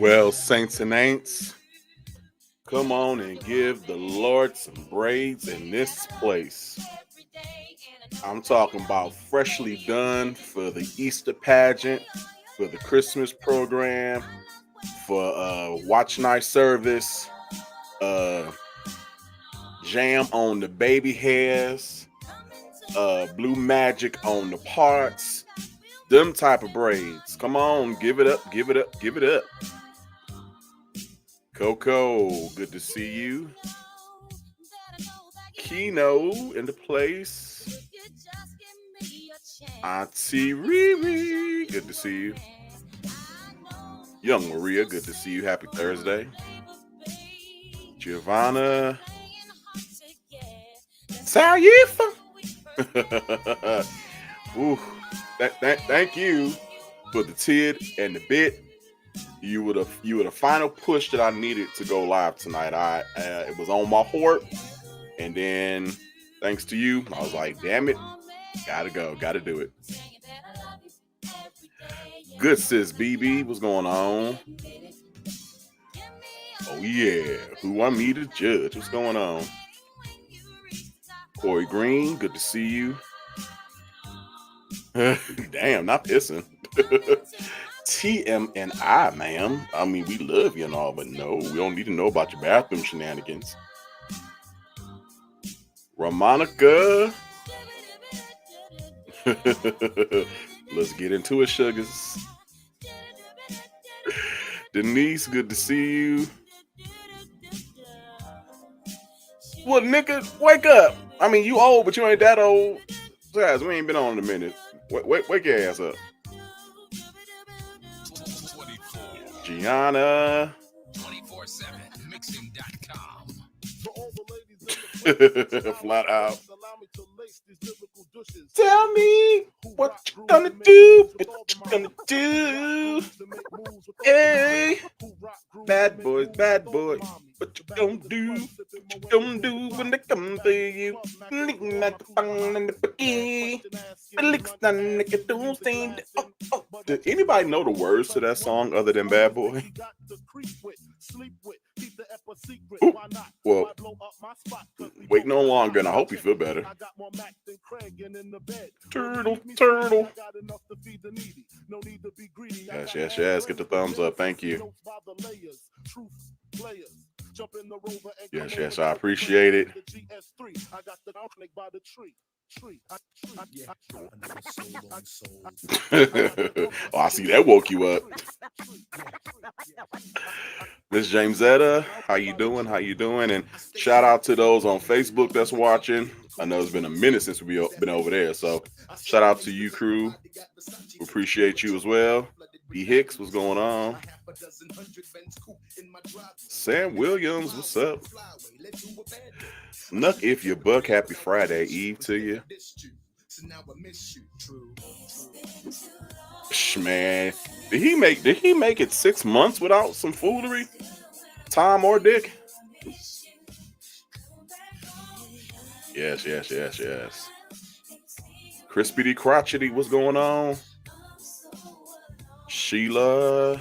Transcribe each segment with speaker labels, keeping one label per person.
Speaker 1: Well, saints and ain'ts, come on and give the Lord some braids in this place. I'm talking about freshly done for the Easter pageant, for the Christmas program, for watch night service, uh jam on the baby hairs, blue magic on the parts, them type of braids. Come on, give it up, give it up, give it up. Coco, good to see you. Kino in the place. Auntie Riri, good to see you. Young Maria, good to see you. Happy Thursday. Giovanna. Salifa. Ooh, thank you for the tid and the bit. You were the final push that I needed to go live tonight. It was on my heart, and then thanks to you, I was like, damn it, gotta go, gotta do it. Good sis BB, what's going on? Oh yeah, who want me to judge? What's going on? Corey Green, good to see you. Damn, not pissing. TMNI, ma'am. I mean, we love you and all, but no, we don't need to know about your bathroom shenanigans. Ramonica. Let's get into it, sugars. Denise, good to see you. Well, nigga, wake up. I mean, you old, but you ain't that old. Guys, we ain't been on in a minute. Wake your ass up. Gianna. 247mixing.com. Flat out. Tell me what you gonna do. What you gonna do. Hey. Bad boys, bad boy. What you gonna do? What you gonna do when they come to you? Did anybody know the words to that song other than Bad Boy? Ooh, well, wait no longer, and I hope you feel better. Turtle, turtle. Yes. Get the thumbs up. Thank you. Yes, I appreciate it. Oh, I see that woke you up. Miss Jamesetta, how you doing? How you doing? And shout out to those on Facebook that's watching. I know it's been a minute since we've been over there, so shout out to you, crew. We appreciate you as well. B Hicks, what's going on? Sam Williams, what's up? Snuck if you buck, happy Friday Eve to you. Man, did he make it 6 months without some foolery? Tom or Dick? Yes. Crispy D Crotchety, what's going on? Sheila.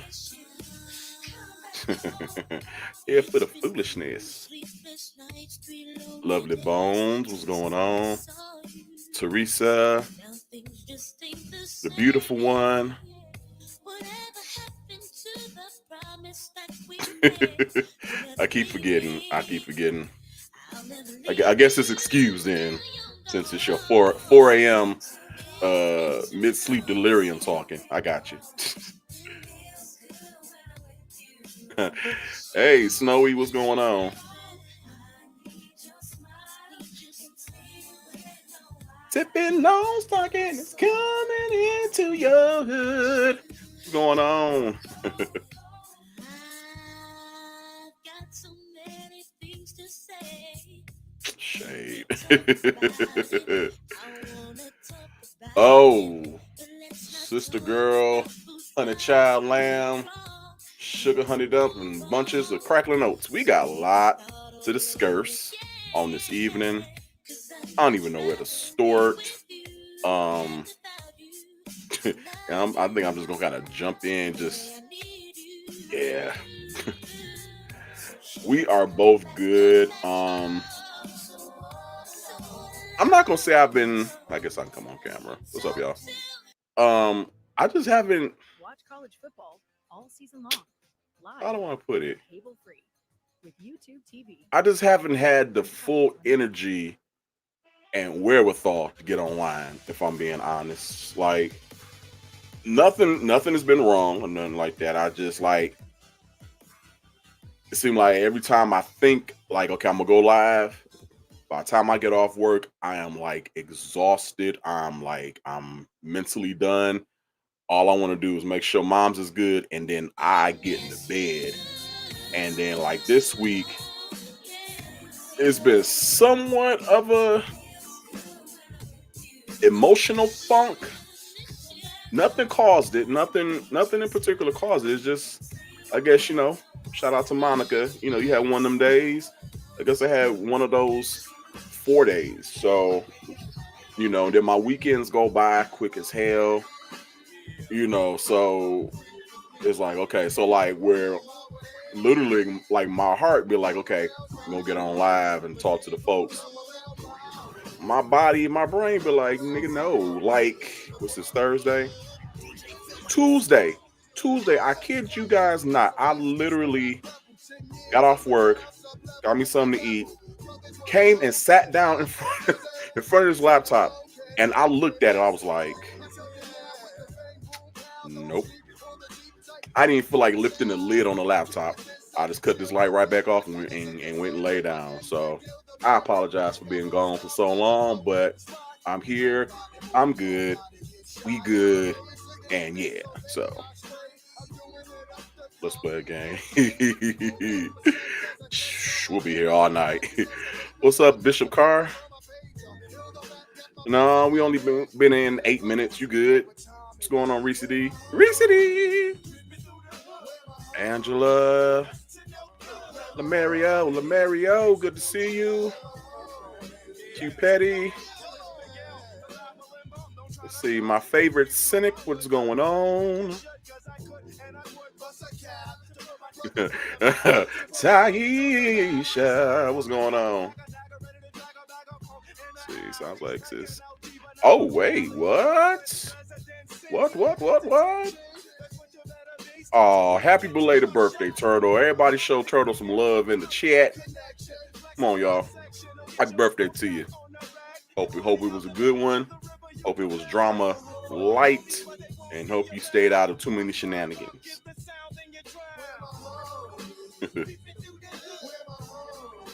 Speaker 1: Here for the foolishness. Lovely Bones, what's going on? Teresa, the beautiful one. I keep forgetting. I guess it's excused then, since it's your 4 a.m. Mid-sleep delirium talking. I got you. Hey, Snowy, what's going on? Tipping long stocking is coming into your hood. What's going on? Shade. Oh, sister girl, honey child lamb, sugar honey dumpling, bunches of crackling oats. We got a lot to discuss on this evening. I don't even know where to start. I think I'm just gonna kind of jump in, just Yeah, we are both good. I'm not gonna say I've been. I guess I can come on camera. What's up, y'all? I just haven't.
Speaker 2: Watch college football all season long,
Speaker 1: I
Speaker 2: live,
Speaker 1: don't want to put it.
Speaker 2: cable free, with YouTube TV.
Speaker 1: I just haven't had the
Speaker 2: Every time
Speaker 1: full
Speaker 2: it's on.
Speaker 1: energy and wherewithal to get online. If I'm being honest, like nothing has been wrong or nothing like that. I just like it seemed like every time I think like okay, I'm gonna go live. By the time I get off work, I am like exhausted. I'm mentally done. All I want to do is make sure mom's is good, and then I get into bed. And then like this week, it's been somewhat of a emotional funk. Nothing caused it. Nothing in particular caused it. It's just, I guess Shout out to Monica. You had one of them days. I guess I had one of those 4 days. So then my weekends go by quick as hell. So it's like okay, so like where literally like my heart be like okay, I'm gonna get on live and talk to the folks. My body, my brain be like nigga no. Like what's this Thursday? Tuesday. Tuesday, I kid you guys not. I literally got off work, got me something to eat, came and sat down in front of his laptop, and I looked at it. I was like, nope. I didn't feel like lifting the lid on the laptop. I just cut this light right back off and went and lay down. So I apologize for being gone for so long, but I'm here. I'm good. We good. And yeah, so let's play a game. We'll be here all night. What's up, Bishop Carr? No, we only been in 8 minutes. You good? What's going on, Reese D? Reese D! Angela. Lamario, good to see you. Q Petty. Let's see, my favorite cynic, what's going on? Taisha, what's going on? Let's see, sounds like this. Oh, wait, what? What? Oh, happy belated birthday, Turtle. Everybody show Turtle some love in the chat. Come on, y'all. Happy birthday to you. Hope it was a good one. Hope it was drama light. And hope you stayed out of too many shenanigans.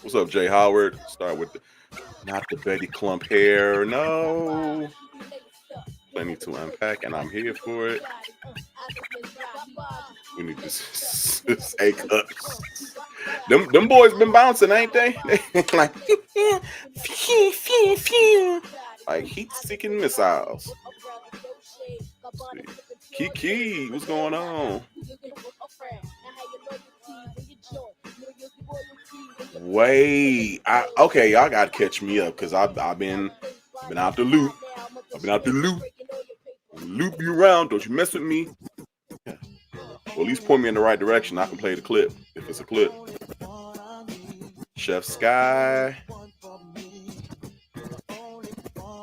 Speaker 1: What's up, Jay Howard? Start with not the Betty Clump hair. No. Plenty to unpack, and I'm here for it. We need this A cups. Them boys been bouncing, ain't they? Like like heat-seeking missiles. Kiki, what's going on? Wait, okay, y'all gotta catch me up because I've been out the loop. I've been out the loop. Loop you around. Don't you mess with me. Yeah. Well, at least point me in the right direction. I can play the clip if it's a clip. Chef Sky.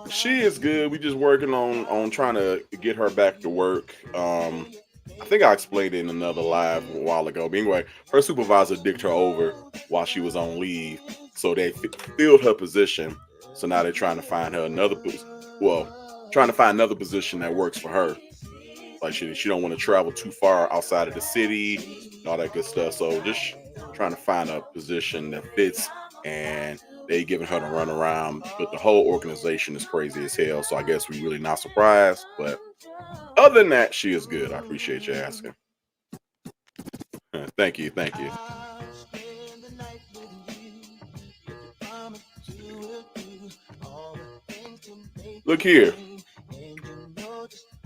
Speaker 1: She is good. We just working on trying to get her back to work. I think I explained it in another live a while ago. But anyway, her supervisor dicked her over while she was on leave, so they filled her position. So now they're trying to find her another trying to find another position that works for her. Like she don't want to travel too far outside of the city and all that good stuff. So just trying to find a position that fits, and they giving her the run around. But the whole organization is crazy as hell. So I guess we really not surprised. But other than that, she is good. I appreciate you asking. Thank you. Look here.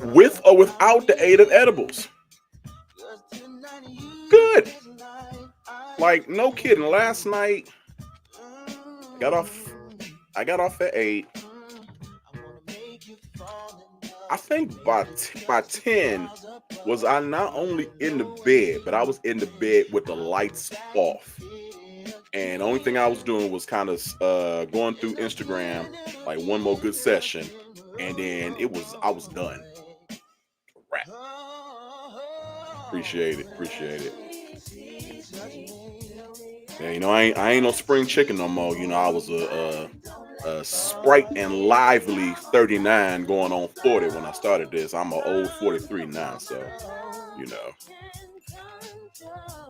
Speaker 1: With or without the aid of edibles. Good. Like, no kidding. Last night, I got off at 8. I think by 10 was I not only in the bed, but I was in the bed with the lights off. And the only thing I was doing was kind of going through Instagram, like one more good session, and then I was done. Wrap. Appreciate it, appreciate it. Yeah, I ain't no spring chicken no more. I was a sprite and lively 39 going on 40 when I started this. I'm an old 43 now, so you know,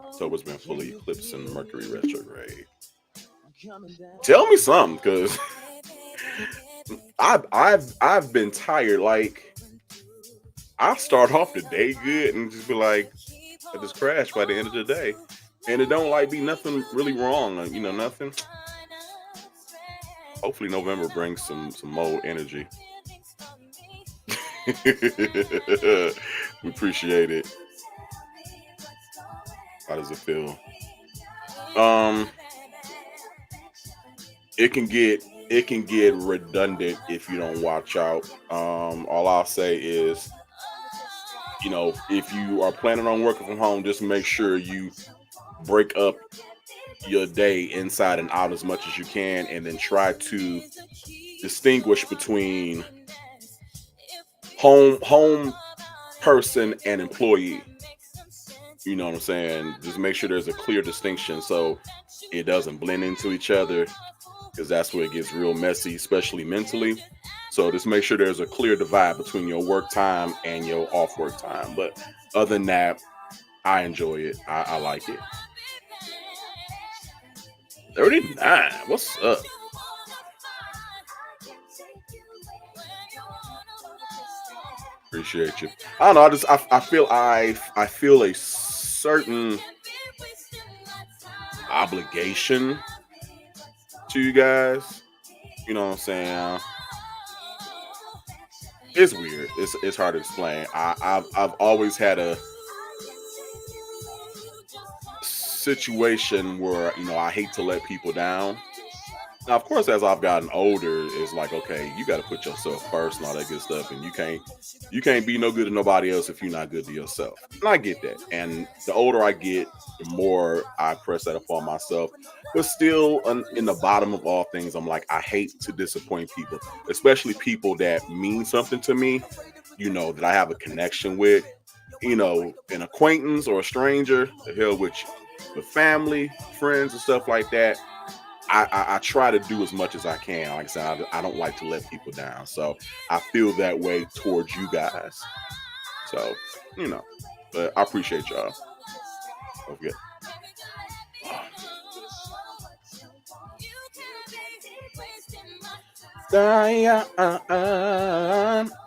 Speaker 1: October's been fully eclipsed in Mercury retrograde. Tell me something, because I've been tired. Like, I start off the day good and just be like, I just crash by the end of the day, and it don't like be nothing really wrong. Nothing. Hopefully, November brings some more energy. We appreciate it. How does it feel? Um, it can get redundant if you don't watch out. All I'll say is, if you are planning on working from home, just make sure you break up your day inside and out as much as you can, and then try to distinguish between home person and employee. You know what I'm saying? Just make sure there's a clear distinction so it doesn't blend into each other, because that's where it gets real messy, especially mentally. So just make sure there's a clear divide between your work time and your off work time. But other than that, I enjoy it. I like it. 39. What's up? Appreciate you. I don't know. I feel a certain obligation to you guys. You know what I'm saying? It's weird. It's hard to explain. I've always had a situation where I hate to let people down. Now, of course, as I've gotten older, it's like, okay, you got to put yourself first and all that good stuff, and you can't be no good to nobody else if you're not good to yourself. And I get that. And the older I get, the more I press that upon myself. But still, in the bottom of all things, I'm like, I hate to disappoint people, especially people that mean something to me. That I have a connection with. An acquaintance or a stranger, the hell with you. But family, friends, and stuff like that, I try to do as much as I can. Like I said, I don't like to let people down. So I feel that way towards you guys. So, you know, but I appreciate y'all. Don't forget. Diane,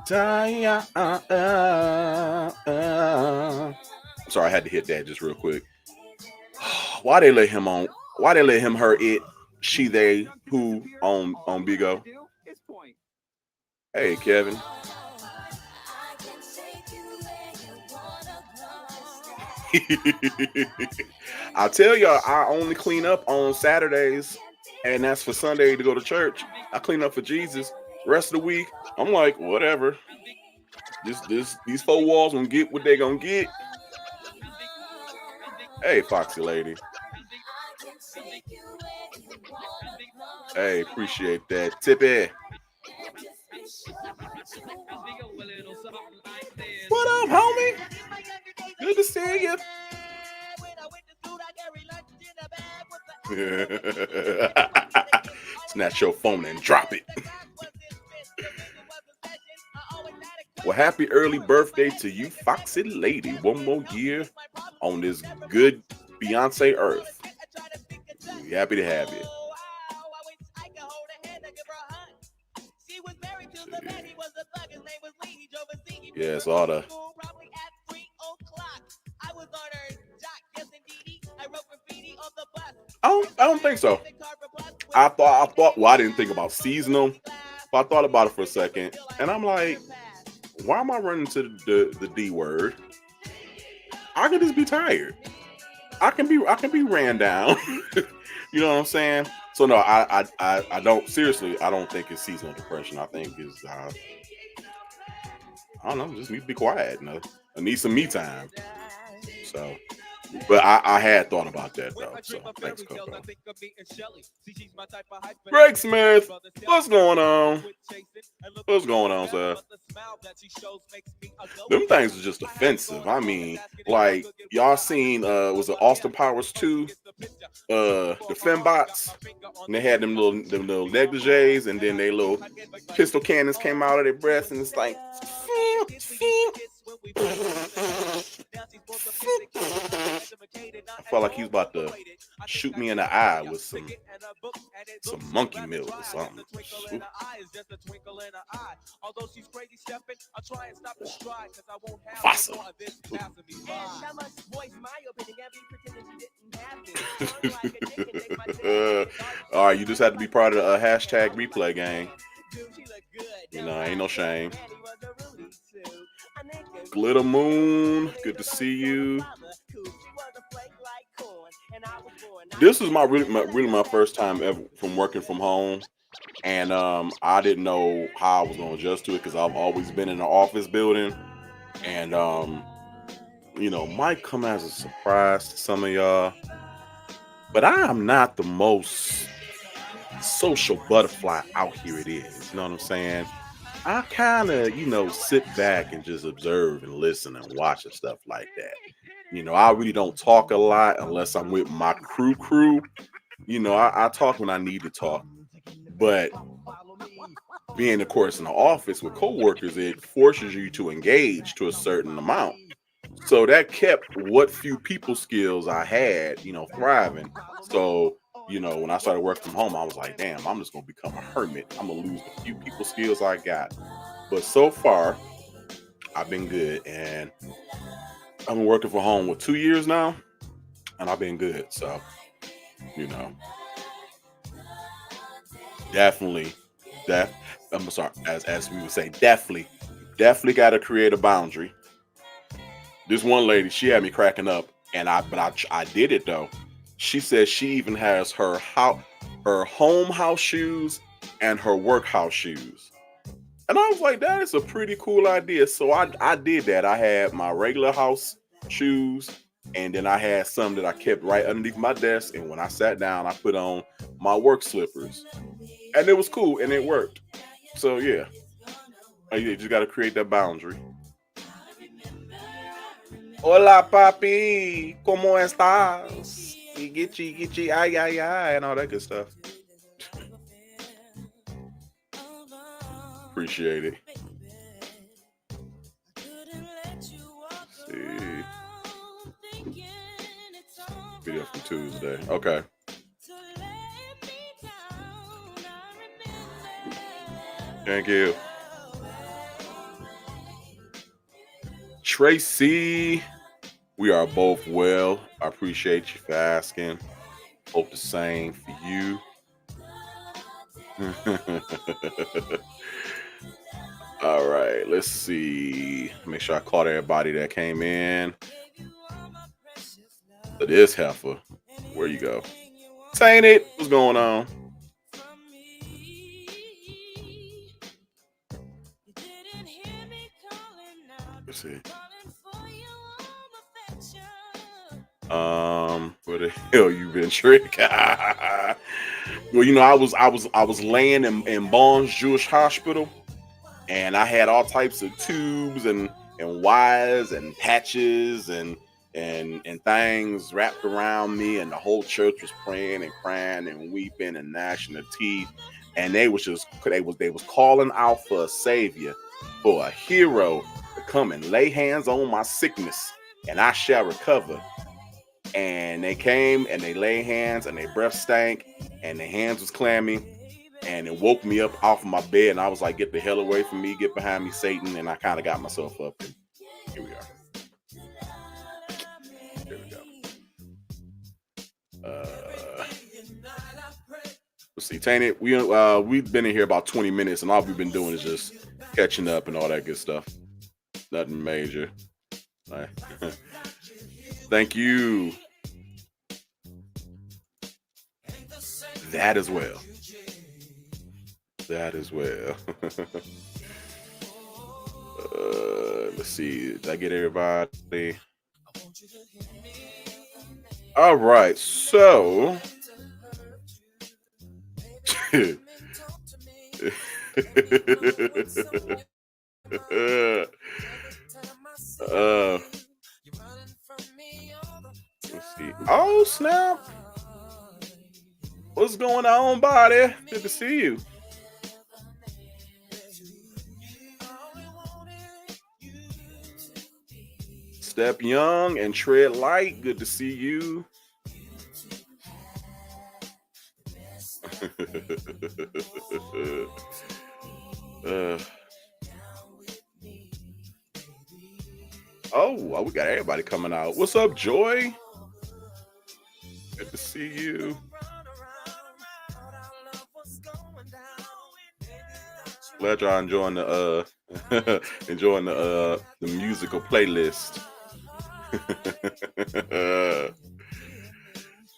Speaker 1: Diane. Sorry, I had to hit that just real quick. Why they let him on? Why they let him, her, it, she, they, who on Bigo? Hey, Kevin. I tell y'all, I only clean up on Saturdays, and that's for Sunday to go to church. I clean up for Jesus. Rest of the week, I'm like, whatever. These four walls gonna get what they gonna get. Hey, Foxy lady. Hey, appreciate that. Tippy. What up, homie? Good to see you. Snatch your phone and drop it. Well, happy early birthday to you, Foxy lady. One more year on this good Beyonce earth. We happy to have you. Yes, all the. I don't think so. I thought. Well, I didn't think about seasonal, but I thought about it for a second, and I'm like, why am I running to the D word? I could just be tired. I can be ran down. You know what I'm saying? So no, I don't, seriously, I don't think it's seasonal depression. I think it's I don't know, just need to be quiet. I need some me time. So, but I had thought about that though. So thanks, Coco. Greg Smith, what's going on? What's going on, sir? Them things are just offensive. I mean, like y'all seen was it Austin Powers 2? The fembots, and they had them little negligees, and then they little pistol cannons came out of their breasts, and it's like, I felt like he was about to shoot me in the eye with some monkey milk or something. Ooh. Fossil. All right, you just had to be part of the hashtag replay gang. Ain't no shame. Glitter Moon, good to see you. This is really my first time ever from working from home, and I didn't know how I was going to adjust to it because I've always been in an office building, and might come as a surprise to some of y'all, but I am not the most social butterfly out here. It is, you know what I'm saying? I kind of, sit back and just observe and listen and watch and stuff like that. I really don't talk a lot unless I'm with my crew. I talk when I need to talk, but being, of course, in the office with coworkers, it forces you to engage to a certain amount. So that kept what few people skills I had, thriving. So, when I started working from home, I was like, damn, I'm just going to become a hermit. I'm going to lose the few people skills I got. But so far, I've been good. And I've been working from home, 2 years now? And I've been good. So, you know, definitely, def, I'm sorry, as we would say, definitely got to create a boundary. This one lady, she had me cracking up, and I did it though. She says she even has her home house shoes and her work house shoes. And I was like, that is a pretty cool idea. So I did that. I had my regular house shoes, and then I had some that I kept right underneath my desk. And when I sat down, I put on my work slippers. And it was cool and it worked. So yeah. You just gotta create that boundary. Hola papi, ¿cómo estás? Gichi, ay, ay, ay, and all that good stuff. Appreciate it. Let's see. Video from Tuesday. Okay. Thank you. Tracy, we are both well. I appreciate you for asking. Hope the same for you. All right, let's see. Make sure I caught everybody that came in. This heifer. Where you go? Taint it. What's going on? Let's see. Where the hell you been, Trick? Well, I was laying in Barnes Jewish Hospital, and I had all types of tubes and wires and patches and things wrapped around me, and the whole church was praying and crying and weeping and gnashing their teeth, and they was calling out for a savior, for a hero to come and lay hands on my sickness, and I shall recover. And they came and they lay hands, and their breath stank, and their hands was clammy, and it woke me up off of my bed, and I was like, get the hell away from me, get behind me, Satan. And I kind of got myself up, and here we are. There we go. Let's see, Tainted. We've been in here about 20 minutes, and all we've been doing is just catching up and all that good stuff. Nothing major. Right. Thank you. That as well. Let's see. Did I get everybody? All right. So, let's see. Oh snap! What's going on, body? Good to see you. Step young and tread light. Good to see you. uh, we got everybody coming out. What's up, Joy? Good to see you. Glad y'all enjoying the enjoying the musical playlist.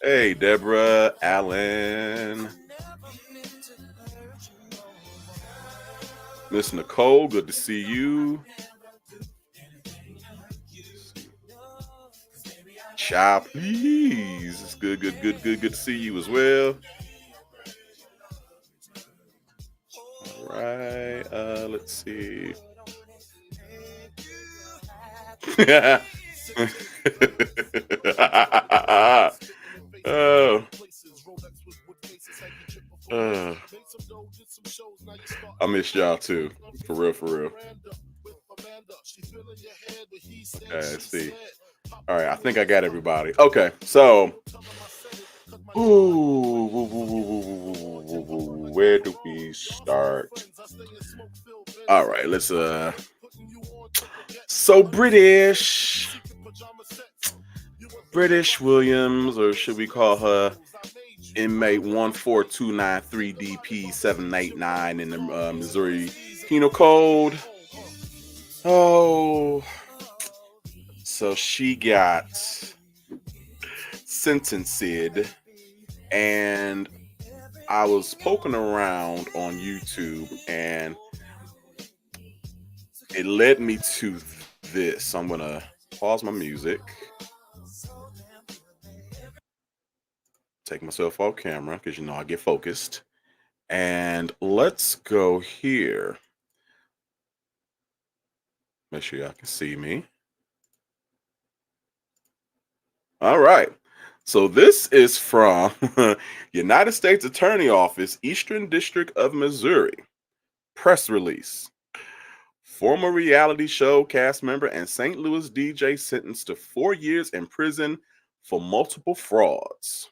Speaker 1: Hey, Deborah, Allen, Miss Nicole, good to see you. Child, please. It's good to see you as well. All right, let's see. Oh, uh, I missed y'all too. For real, for real. Okay, let's see. All right, I think I got everybody. Okay, so where do we start? All right, let's so British Williams, or should we call her inmate 14293DP789 in the Missouri Penal Code? Oh, so she got sentenced, and I was poking around on YouTube, and it led me to this. I'm gonna pause my music, take myself off camera because you know I get focused, and let's go here. Make sure y'all can see me. All right. So this is from United States Attorney Office, Eastern District of Missouri. Press release. Former reality show cast member and St. Louis DJ sentenced to 4 years in prison for multiple frauds.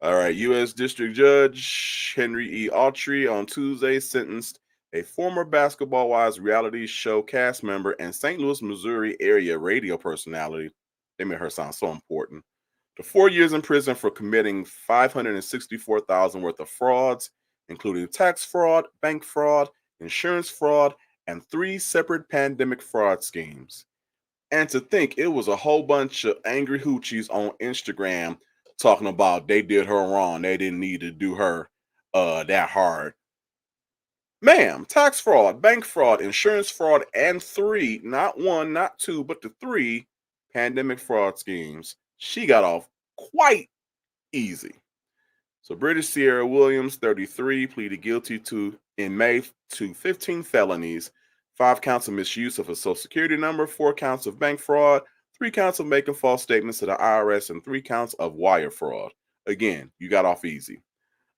Speaker 1: All right, U.S. District Judge Henry E. Autry on Tuesday sentenced a former Basketball Wives reality show cast member and St. Louis, Missouri area radio personality. They made her sound so important. To 4 years in prison for committing $564,000 worth of frauds, including tax fraud, bank fraud, insurance fraud, and 3 separate pandemic fraud schemes. And to think it was a whole bunch of angry hoochies on Instagram talking about they did her wrong. They didn't need to do her that hard. Ma'am, tax fraud, bank fraud, insurance fraud, and 3, not 1, not 2, but the 3 pandemic fraud schemes. She got off quite easy. So British Sierra Williams, 33, pleaded guilty in May to 15 felonies, 5 counts of misuse of a social security number, 4 counts of bank fraud, 3 counts of making false statements to the IRS, and 3 counts of wire fraud. Again, you got off easy.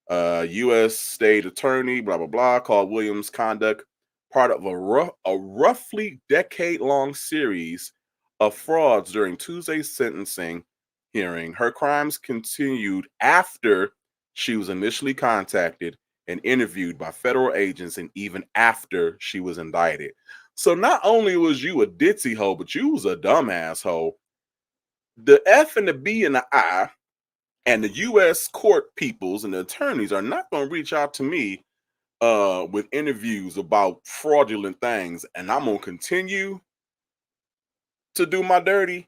Speaker 1: U.S. State Attorney, blah, blah, blah, called Williams' conduct part of a roughly decade-long series of frauds during Tuesday's sentencing hearing. Her crimes continued after she was initially contacted and interviewed by federal agents, and even after she was indicted. So not only was you a ditzy hoe, but you was a dumbass hoe. The F and the B and the I and the U.S. court peoples and the attorneys are not going to reach out to me with interviews about fraudulent things, and I'm going to continue to do my dirty.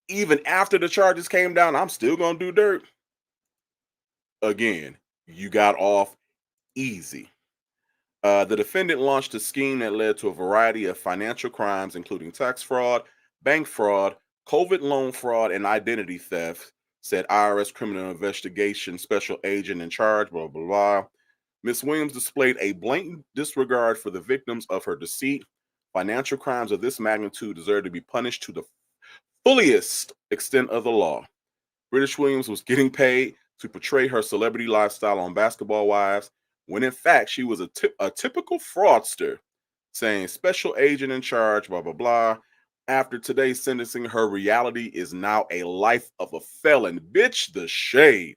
Speaker 1: Even after the charges came down, I'm still going to do dirt. Again, you got off easy. The defendant launched a scheme that led to a variety of financial crimes, including tax fraud, bank fraud, COVID loan fraud, and identity theft, said IRS Criminal Investigation Special Agent in charge, blah, blah, blah. Ms. Williams displayed a blatant disregard for the victims of her deceit. Financial crimes of this magnitude deserve to be punished to the fullest extent of the law. British Williams was getting paid to portray her celebrity lifestyle on Basketball Wives, when in fact she was a typical fraudster, saying special agent in charge, blah, blah, blah. After today's sentencing, her reality is now a life of a felon. Bitch, the shade.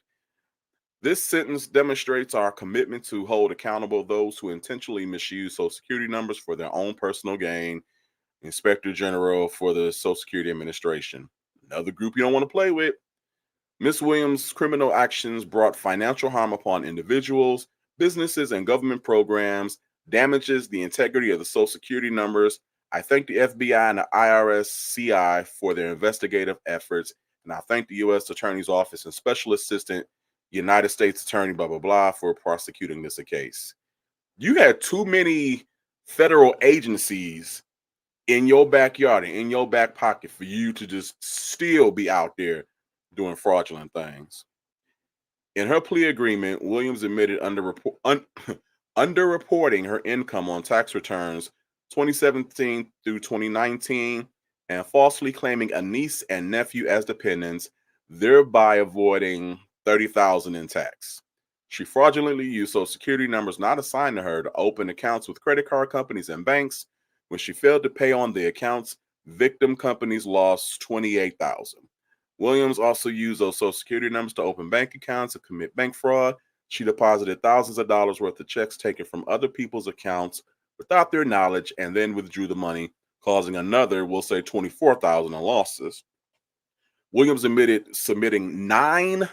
Speaker 1: This sentence demonstrates our commitment to hold accountable those who intentionally misuse Social Security numbers for their own personal gain. Inspector General for the Social Security Administration. Another group you don't want to play with. Ms. Williams' criminal actions brought financial harm upon individuals, businesses, and government programs, damages the integrity of the Social Security numbers. I thank the FBI and the IRS CI for their investigative efforts, and I thank the U.S. Attorney's Office and Special Assistant United States Attorney, blah, blah, blah, for prosecuting this case. You had too many federal agencies in your backyard and in your back pocket for you to just still be out there doing fraudulent things. In her plea agreement, Williams admitted underreporting her income on tax returns 2017 through 2019 and falsely claiming a niece and nephew as dependents, thereby avoiding $30,000 in tax. She fraudulently used Social Security numbers not assigned to her to open accounts with credit card companies and banks. When she failed to pay on the accounts, victim companies lost $28,000. Williams also used those Social Security numbers to open bank accounts and commit bank fraud. She deposited thousands of dollars worth of checks taken from other people's accounts without their knowledge and then withdrew the money, causing another, we'll say, $24,000 in losses. Williams admitted submitting not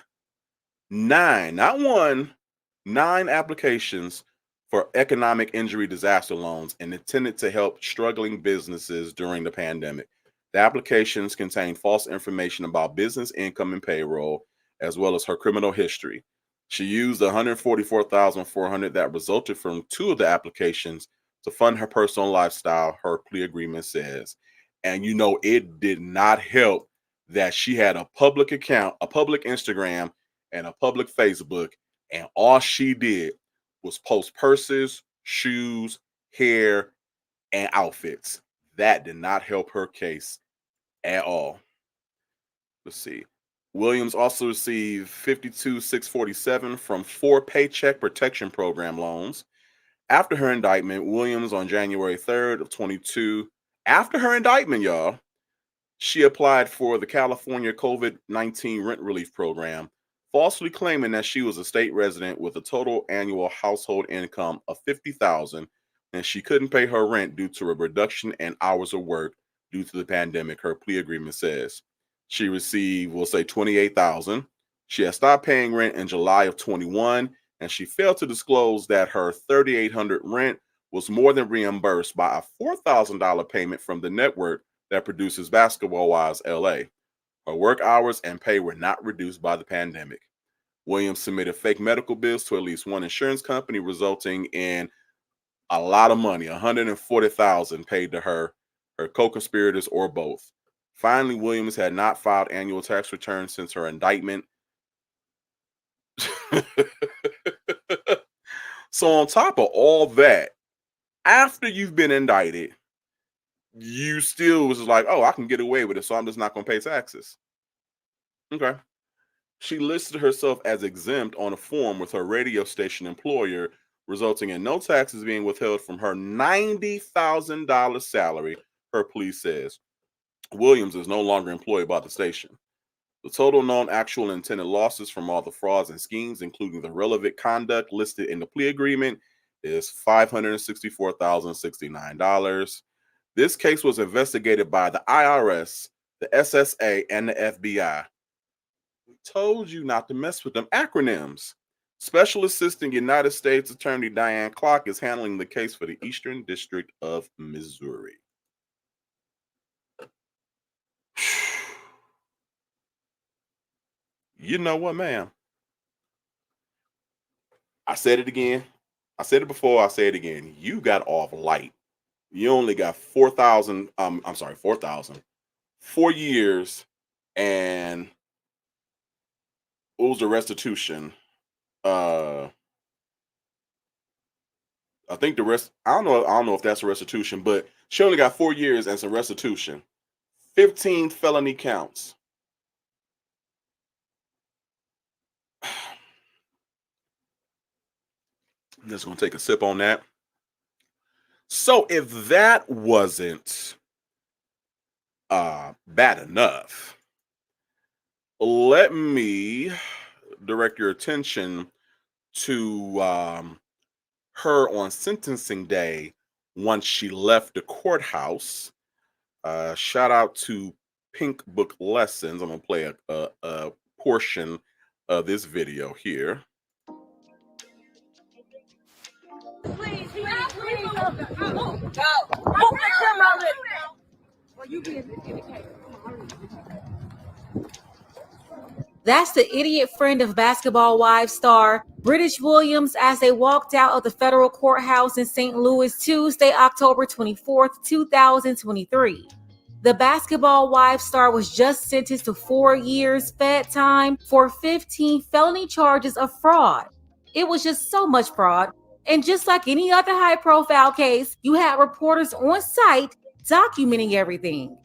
Speaker 1: one, 9 applications for economic injury disaster loans and intended to help struggling businesses during the pandemic. The applications contained false information about business income and payroll, as well as her criminal history. She used the $144,400 that resulted from 2 of the applications to fund her personal lifestyle, her plea agreement says. And it did not help that she had a public account, a public Instagram, and a public Facebook, and all she did was post purses, shoes, hair, and outfits. That did not help her case at all. Let's see. Williams also received 52,647 from 4 Paycheck Protection Program loans. After her indictment, Williams on January 3rd of 22, after her indictment, y'all, she applied for the California COVID-19 rent relief program, falsely claiming that she was a state resident with a total annual household income of $50,000 and she couldn't pay her rent due to a reduction in hours of work due to the pandemic, her plea agreement says. She received, we'll say, $28,000. She had stopped paying rent in July of 21, and she failed to disclose that her $3,800 rent was more than reimbursed by a $4,000 payment from the network that produces Basketball Wives LA. Her work hours and pay were not reduced by the pandemic. Williams submitted fake medical bills to at least one insurance company, resulting in a lot of money, $140,000 paid to her co-conspirators, or both. Finally, Williams had not filed annual tax returns since her indictment. So on top of all that, after you've been indicted, you still was like, oh, I can get away with it, so I'm just not going to pay taxes. Okay. She listed herself as exempt on a form with her radio station employer, resulting in no taxes being withheld from her $90,000 salary, her plea says. Williams is no longer employed by the station. The total known actual intended losses from all the frauds and schemes, including the relevant conduct listed in the plea agreement, is $564,069. This case was investigated by the IRS, the SSA, and the FBI. We told you not to mess with them acronyms. Special Assistant United States Attorney Diane Clark is handling the case for the Eastern District of Missouri. You know what, ma'am? I said it again. I said it before, I say it again. You got off light. You only got 4,000, I'm sorry, 4,000, 4 years, and what was the restitution? Uh, I think the rest, I don't know if that's a restitution, but she only got 4 years and some restitution. 15 felony counts. I'm just gonna take a sip on that. So if that wasn't bad enough, let me direct your attention to her on sentencing day once she left the courthouse. Shout out to Pink Book Lessons. I'm gonna play a portion of this video here.
Speaker 3: Please, please, go. Move the camera. Well, you be indicated. That's the idiot friend of Basketball Wives star British Williams as they walked out of the federal courthouse in St. Louis Tuesday, October 24th, 2023. The Basketball Wives star was just sentenced to 4 years Fed time for 15 felony charges of fraud. It was just so much fraud. And just like any other high-profile case, you had reporters on site documenting everything.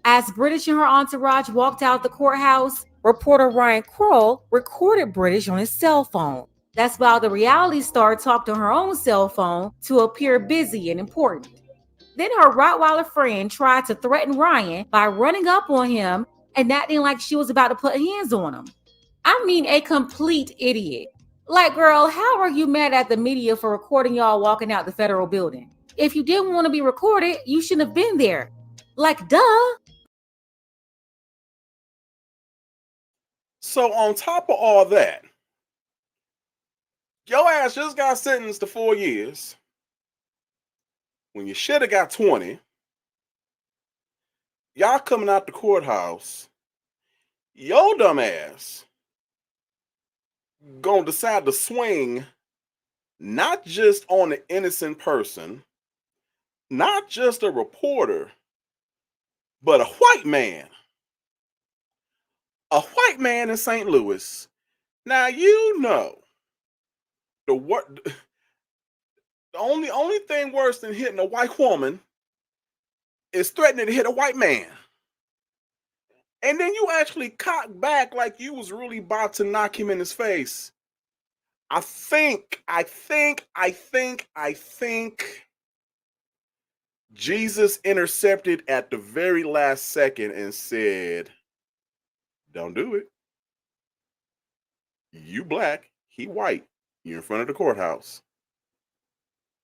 Speaker 3: As British and her entourage walked out the courthouse, reporter Ryan Kroll recorded British on his cell phone. That's while the reality star talked on her own cell phone to appear busy and important. Then her Rottweiler friend tried to threaten Ryan by running up on him and acting like she was about to put hands on him. I mean, a complete idiot. Like, girl, how are you mad at the media for recording y'all walking out the federal building? If you didn't want to be recorded, you shouldn't have been there. Like, duh.
Speaker 1: So on top of all that, your ass just got sentenced to 4 years when you should have got 20. Y'all coming out the courthouse, your dumb ass gonna decide to swing not just on an innocent person, not just a reporter, but a white man. A white man in St. Louis. Now you know the only thing worse than hitting a white woman is threatening to hit a white man. And then you actually cock back like you was really about to knock him in his face. I think Jesus intercepted at the very last second and said, "Don't do it. You black, he white. You're in front of the courthouse."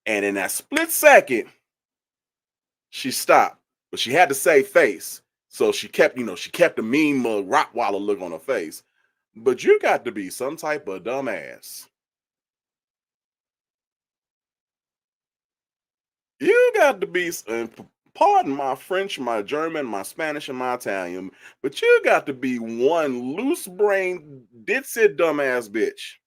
Speaker 1: And in that split second, she stopped, but she had to save face. So she kept the mean mug Rottweiler look on her face. But you got to be some type of dumbass. You got to be, pardon my French, my German, my Spanish, and my Italian, but you got to be one loose-brained, ditzy dumbass bitch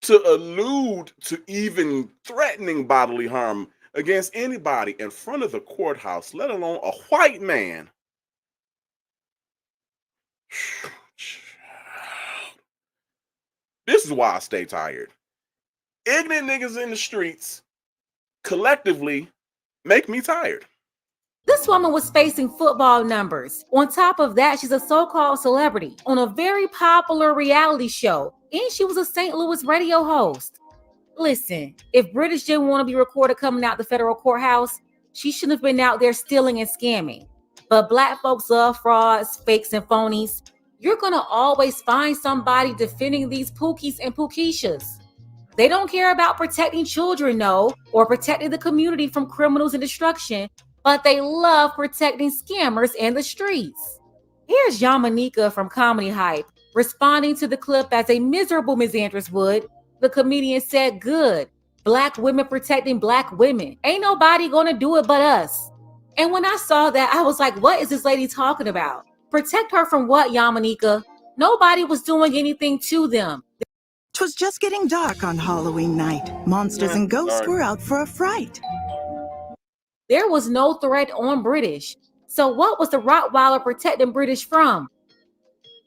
Speaker 1: to allude to even threatening bodily harm against anybody in front of the courthouse, let alone a white man. This is why I stay tired. Ignorant niggas in the streets collectively make me tired.
Speaker 3: This woman was facing football numbers. On top of that, she's a so-called celebrity on a very popular reality show, and she was a St. Louis radio host. Listen, if British didn't want to be recorded coming out the federal courthouse, she shouldn't have been out there stealing and scamming. But black folks love frauds, fakes, and phonies. You're going to always find somebody defending these pookies and pookishas. They don't care about protecting children, no, or protecting the community from criminals and destruction, but they love protecting scammers in the streets. Here's Yamanika from Comedy Hype responding to the clip as a miserable misandrist would. The comedian said, "Good. Black women protecting black women. Ain't nobody gonna do it but us." And when I saw that, I was like, what is this lady talking about? Protect her from what, Yamanika? Nobody was doing anything to them.
Speaker 4: 'Twas just getting dark on Halloween night. Monsters and ghosts were out for a fright.
Speaker 3: There was no threat on British. So what was the Rottweiler protecting British from?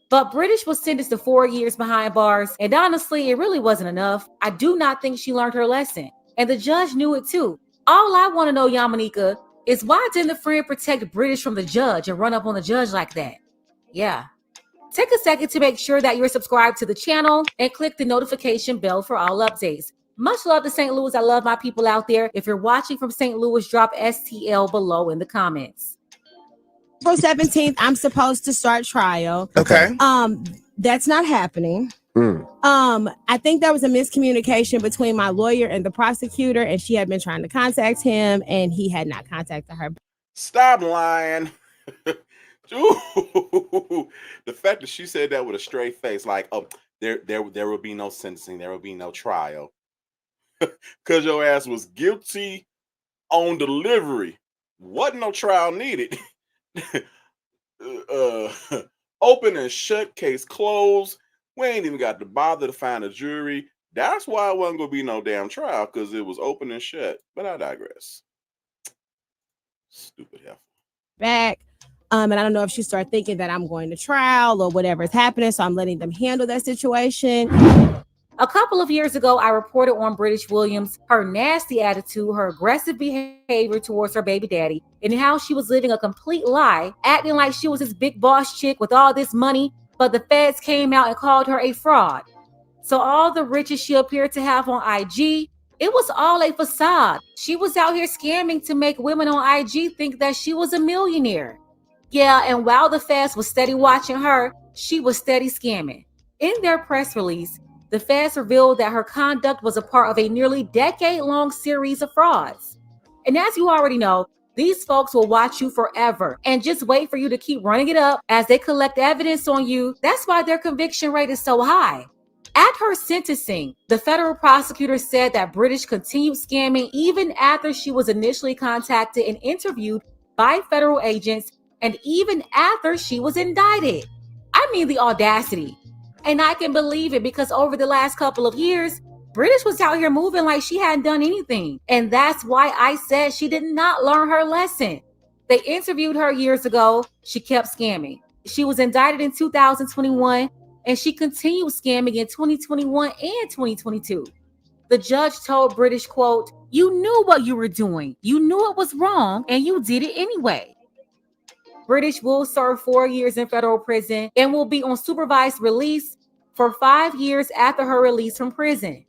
Speaker 3: But British was sentenced to 4 years behind bars, and honestly, it really wasn't enough. I do not think she learned her lesson, and the judge knew it too. All I want to know, Yamanika, is why didn't the friend protect British from the judge and run up on the judge like that? Yeah. Take a second to make sure that you're subscribed to the channel and click the notification bell for all updates. Much love to St. Louis. I love my people out there. If you're watching from St. Louis, drop STL below in the comments.
Speaker 5: April 17th, I'm supposed to start trial.
Speaker 6: Okay.
Speaker 5: That's not happening. I think there was a miscommunication between my lawyer and the prosecutor, and she had been trying to contact him, and he had not contacted her.
Speaker 1: Stop lying. Ooh, the fact that she said that with a straight face, like, oh, there will be no sentencing, there will be no trial, because your ass was guilty on delivery. Wasn't no trial needed. Open and shut, case closed. We ain't even got to bother to find a jury. That's why it wasn't gonna be no damn trial, because it was open and shut. But I digress. Stupid heifer.
Speaker 5: Back. And I don't know if she started thinking that I'm going to trial or whatever is happening, so I'm letting them handle that situation.
Speaker 3: A couple of years ago, I reported on British Williams, her nasty attitude, her aggressive behavior towards her baby daddy, and how she was living a complete lie, acting like she was this big boss chick with all this money, but the feds came out and called her a fraud. So all the riches she appeared to have on IG, it was all a facade. She was out here scamming to make women on IG think that she was a millionaire. Yeah, and while the feds was steady watching her, she was steady scamming. In their press release, the feds revealed that her conduct was a part of a nearly decade-long series of frauds. And as you already know, these folks will watch you forever and just wait for you to keep running it up as they collect evidence on you. That's why their conviction rate is so high. At her sentencing, the federal prosecutor said that British continued scamming even after she was initially contacted and interviewed by federal agents, and even after she was indicted. I mean, the audacity. And I can believe it, because over the last couple of years, British was out here moving like she hadn't done anything. And that's why I said she did not learn her lesson. They interviewed her years ago. She kept scamming. She was indicted in 2021, and she continued scamming in 2021 and 2022. The judge told British, quote, "You knew what you were doing. You knew it was wrong, and you did it anyway." British will serve 4 years in federal prison and will be on supervised release for 5 years after her release from prison.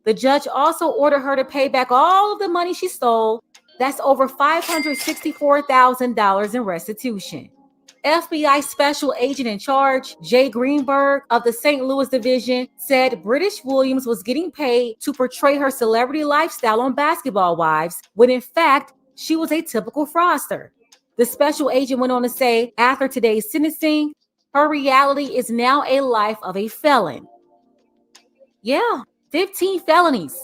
Speaker 3: The judge also ordered her to pay back all of the money she stole. That's over $564,000 in restitution. FBI Special Agent in Charge, Jay Greenberg of the St. Louis Division, said British Williams was getting paid to portray her celebrity lifestyle on Basketball Wives, when in fact, she was a typical fraudster. The special agent went on to say, after today's sentencing, her reality is now a life of a felon. Yeah, 15 felonies.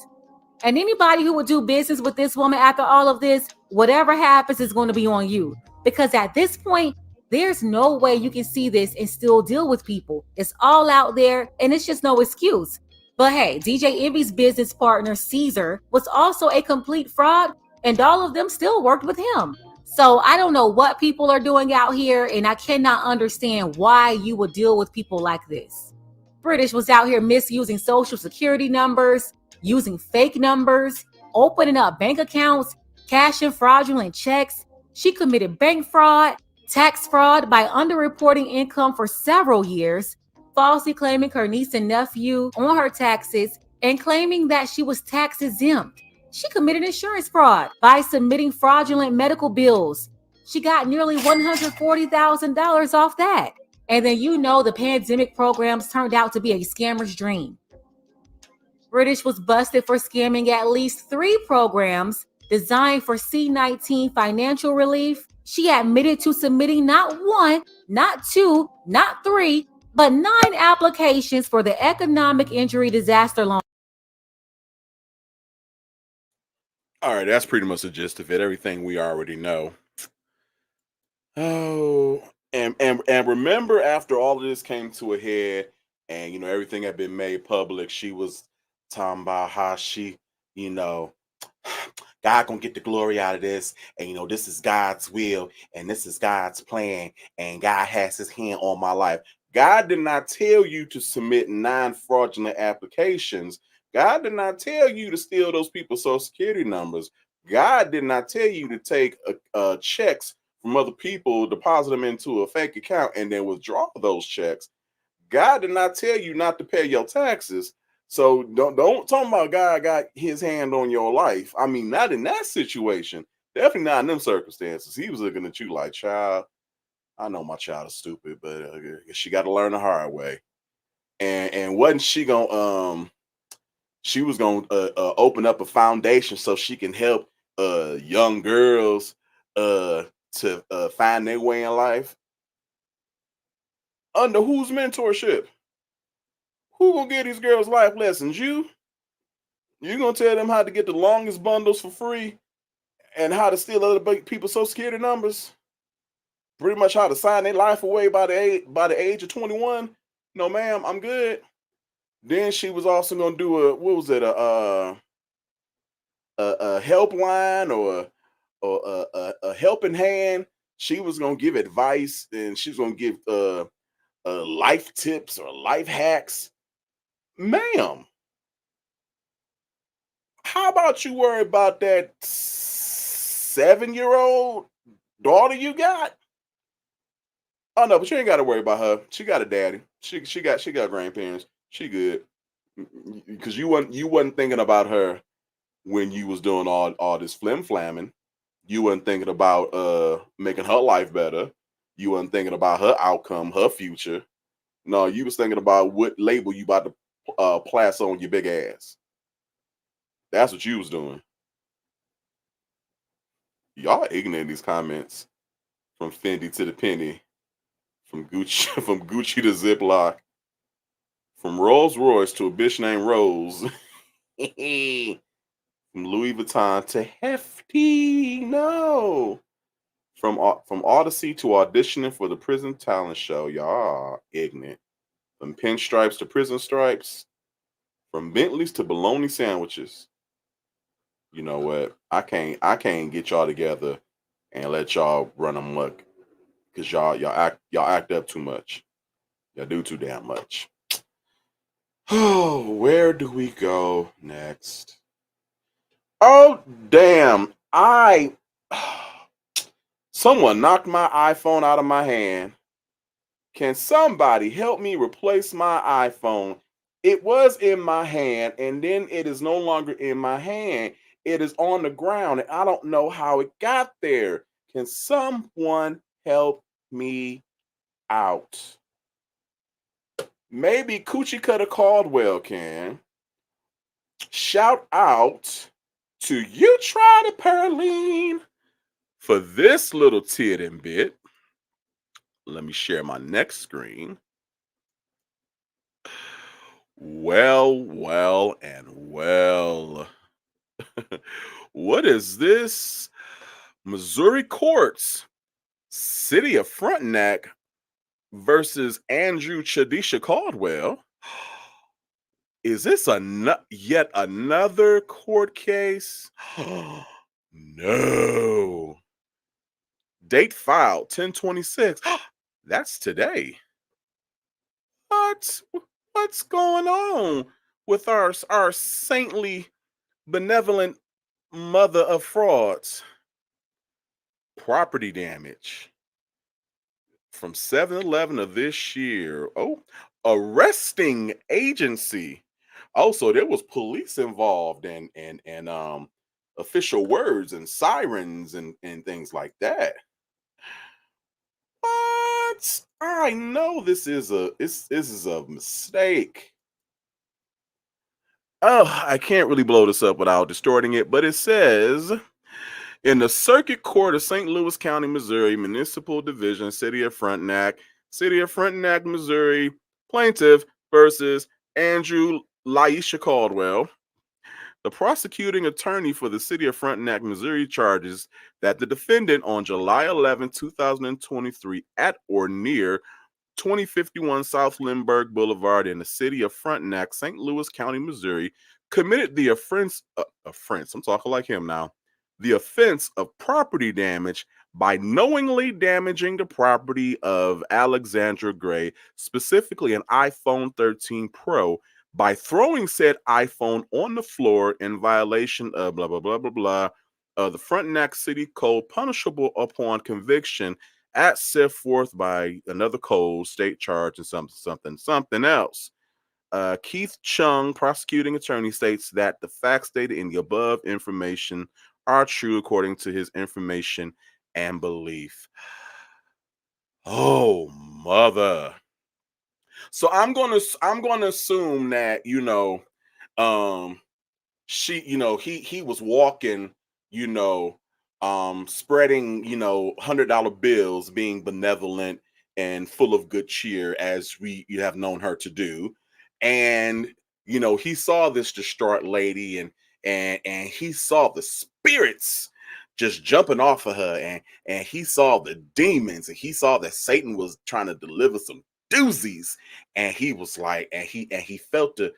Speaker 3: And anybody who would do business with this woman after all of this, whatever happens is going to be on you. Because at this point, there's no way you can see this and still deal with people. It's all out there, and it's just no excuse. But hey, DJ Envy's business partner, Caesar, was also a complete fraud, and all of them still worked with him. So I don't know what people are doing out here, and I cannot understand why you would deal with people like this. British was out here misusing social security numbers, using fake numbers, opening up bank accounts, cashing fraudulent checks. She committed bank fraud, tax fraud by underreporting income for several years, falsely claiming her niece and nephew on her taxes, and claiming that she was tax exempt. She committed insurance fraud by submitting fraudulent medical bills. She got nearly $140,000 off that. And then the pandemic programs turned out to be a scammer's dream. British was busted for scamming at least 3 programs designed for C-19 financial relief. She admitted to submitting not 1, not 2, not 3, but 9 applications for the Economic Injury Disaster Loan.
Speaker 1: All right, that's pretty much the gist of it. Everything we already know. Oh, and remember, after all of this came to a head, and everything had been made public. She was talking about how she, you know, God gonna get the glory out of this, and this is God's will, and this is God's plan, and God has His hand on my life. God did not tell you to submit 9 fraudulent applications. God did not tell you to steal those people's social security numbers. God did not tell you to take checks from other people, deposit them into a fake account, and then withdraw those checks. God did not tell you not to pay your taxes. So don't talk about God got His hand on your life. I mean, not in that situation. Definitely not in them circumstances. He was looking at you like, child, I know my child is stupid, but she got to learn the hard way. And wasn't she gonna she was gonna open up a foundation so she can help young girls to find their way in life? Under whose mentorship? Who gonna give these girls life lessons? You gonna tell them how to get the longest bundles for free and how to steal other people's social security numbers? Pretty much how to sign their life away by the age of 21? No, ma'am, I'm good. Then she was also gonna do a helpline or a helping hand. She was gonna give advice, and she was gonna give life tips or life hacks. Ma'am, how about you worry about that 7-year-old daughter you got? Oh no, but you ain't got to worry about her. She got a daddy. She got grandparents. She good. Because you wasn't thinking about her when you was doing all this flim flamming. You wasn't thinking about making her life better. You wasn't thinking about her outcome, her future. No, you was thinking about what label you about to plaster on your big ass. That's what you was doing. Y'all ignorant in these comments. From Fendi to the penny, from Gucci from Gucci to Ziploc, from Rolls Royce to a bitch named Rose, from Louis Vuitton to Hefty. No, from Odyssey to auditioning for the prison talent show. Y'all ignorant. From pinstripes to prison stripes, from Bentleys to bologna sandwiches. You know what? I can't get y'all together and let y'all run amok, because y'all act up too much. Y'all do too damn much. Oh, where do we go next? Oh, damn. Someone knocked my iPhone out of my hand. Can somebody help me replace my iPhone? It was in my hand, and then it is no longer in my hand. It is on the ground, and I don't know how it got there. Can someone help me out? Maybe Coochie Cutter Caldwell can. Shout out to You Tried It, Pearline, for this little tit and bit. Let me share my next screen. Well, and well. What is this? Missouri courts, City of Frontenac versus Andrew Chadisha Caldwell. Is this yet another court case? No. Date filed 10/26. That's today. What's going on with our saintly, benevolent mother of frauds? Property damage from 7-Eleven of this year. Oh, arresting agency. Also, there was police involved and official words and sirens and things like that. What? I know this is a mistake. Oh, I can't really blow this up without distorting it, but it says, in the Circuit Court of St. Louis County, Missouri, Municipal Division, City of Frontenac, Missouri, plaintiff versus Andrew Laisha Caldwell. The prosecuting attorney for the City of Frontenac, Missouri, charges that the defendant on July 11, 2023, at or near 2051 South Lindbergh Boulevard in the city of Frontenac, St. Louis County, Missouri, committed the offense. I'm talking like him now. The offense of property damage by knowingly damaging the property of Alexandra Gray, specifically an iPhone 13 Pro, by throwing said iPhone on the floor in violation of blah, blah, blah, blah, blah, the Frontenac City Code, punishable upon conviction as set forth by another code, state charge, and something else. Keith Chung, prosecuting attorney, states that the facts stated in the above information are true according to his information and belief. Oh, mother. So I'm gonna assume that she he was walking, spreading $100 bills, being benevolent and full of good cheer, as you have known her to do. And he saw this distraught lady, and he saw the spirits just jumping off of her, and he saw the demons, and he saw that Satan was trying to deliver some doozies. And he was like, and he felt the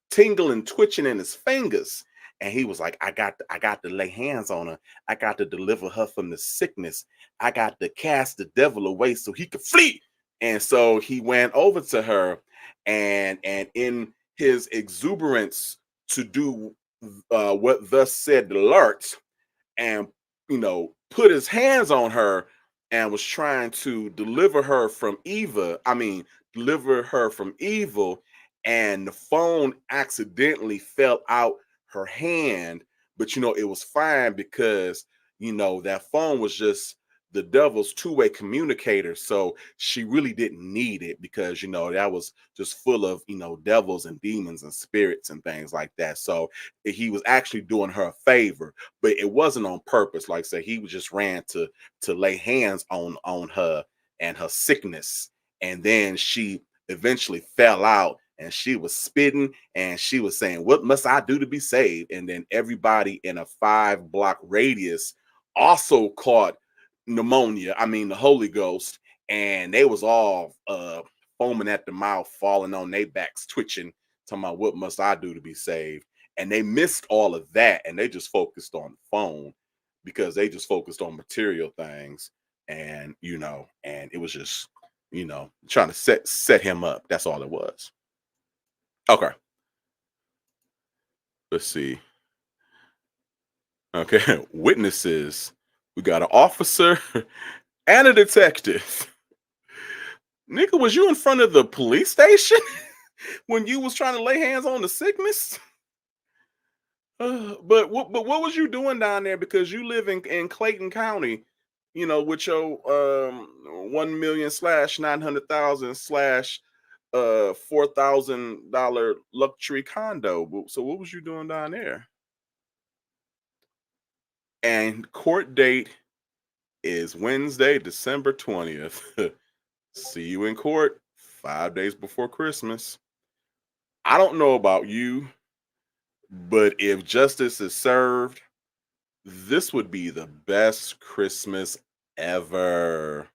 Speaker 1: tingle and twitching in his fingers. And he was like, I got to lay hands on her. I got to deliver her from the sickness. I got to cast the devil away so he could flee. And so he went over to her, and in his exuberance to do what thus said the Lord, and put his hands on her and was trying to deliver her from evil. Deliver her from evil. And the phone accidentally fell out her hand, but it was fine, because that phone was just the devil's two-way communicator. So she really didn't need it, because that was just full of devils and demons and spirits and things like that. So he was actually doing her a favor, but it wasn't on purpose. Like I said, he just ran to lay hands on her and her sickness. And then she eventually fell out, and she was spitting, and she was saying, "What must I do to be saved?" And then everybody in a 5-block radius also caught pneumonia, the Holy Ghost, and they was all foaming at the mouth, falling on their backs, twitching, talking about, "What must I do to be saved?" And they missed all of that, and they just focused on the phone, because they just focused on material things. And and it was just trying to set him up. That's all it was. Okay, let's see. Okay, witnesses. We got an officer and a detective. Nigga, was you in front of the police station when you was trying to lay hands on the sickness? But what was you doing down there? Because you live in Clayton County, with your 1 million slash 900,000 slash $4,000 luxury condo. So what was you doing down there? And court date is Wednesday, December 20th. See you in court 5 days before Christmas. I don't know about you, but if justice is served, this would be the best Christmas ever.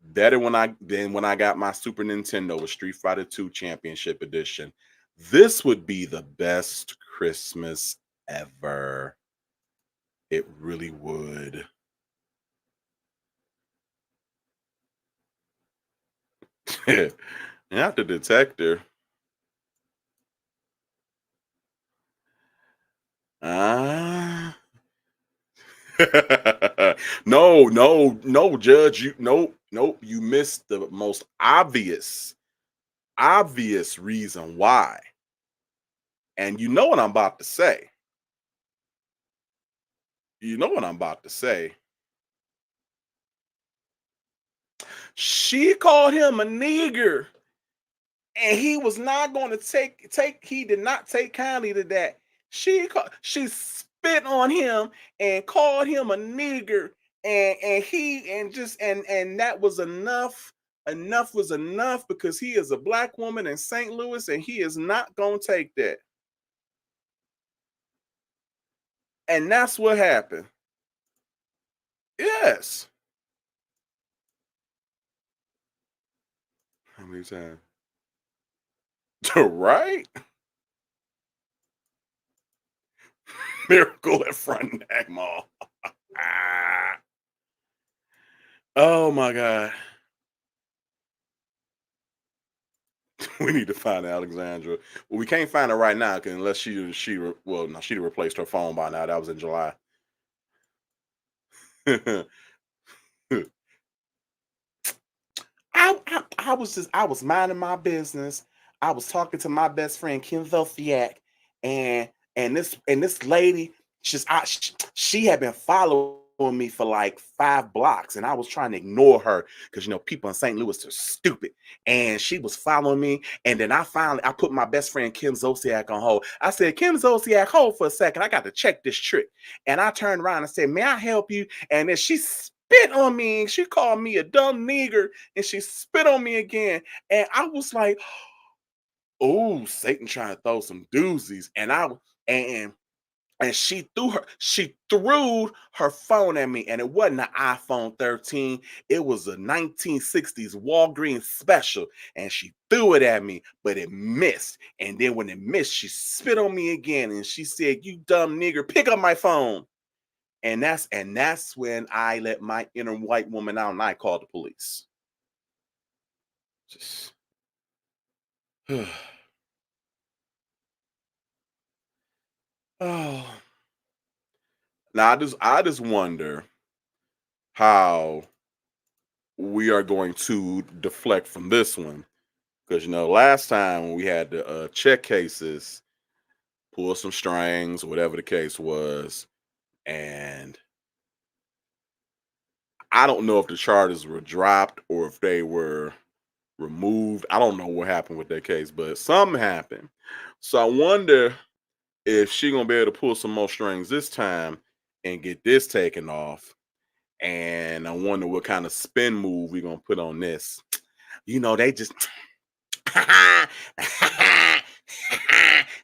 Speaker 1: Better than when I got my Super Nintendo with Street Fighter 2 Championship Edition. This would be the best Christmas ever. It really would. Not the detector. Ah. No, Judge. Nope. You missed the most obvious reason why. And you know what I'm about to say. You know what I'm about to say. She called him a nigger, and he was not going to take. He did not take kindly to that. She spit on him and called him a nigger, and that was enough. Enough was enough, because he is a black woman in St. Louis, and he is not going to take that. And that's what happened. Yes. many times? Right? Miracle at Frontenac Mall. Oh my God. We need to find Alexandra. Well, we can't find her right now unless she replaced her phone by now. That was in July. I was minding my business. I was talking to my best friend Kim Zolciak, and this lady, she had been following me for like 5 blocks, and I was trying to ignore her because people in St. Louis are stupid. And she was following me, and then I put my best friend Kim Zolciak on hold. I said, Kim Zolciak, hold for a second. I got to check this trick. And I turned around and said, may I help you? And then she spit on me. She called me a dumb nigger, and she spit on me again. And I was like, oh, Satan trying to throw some doozies. And she threw her phone at me, and it wasn't an iPhone 13. It was a 1960s Walgreens special, and she threw it at me, but it missed. And then when it missed, she spit on me again, and she said, you dumb nigger, pick up my phone. And that's when I let my inner white woman out, and I called the police. Just oh. Now I just wonder how we are going to deflect from this one, because last time when we had the check cases, pull some strings, whatever the case was, and I don't know if the charges were dropped or if they were removed. I don't know what happened with that case, but something happened. So I wonder if she gonna be able to pull some more strings this time and get this taken off. And I wonder what kind of spin move we gonna put on this. They just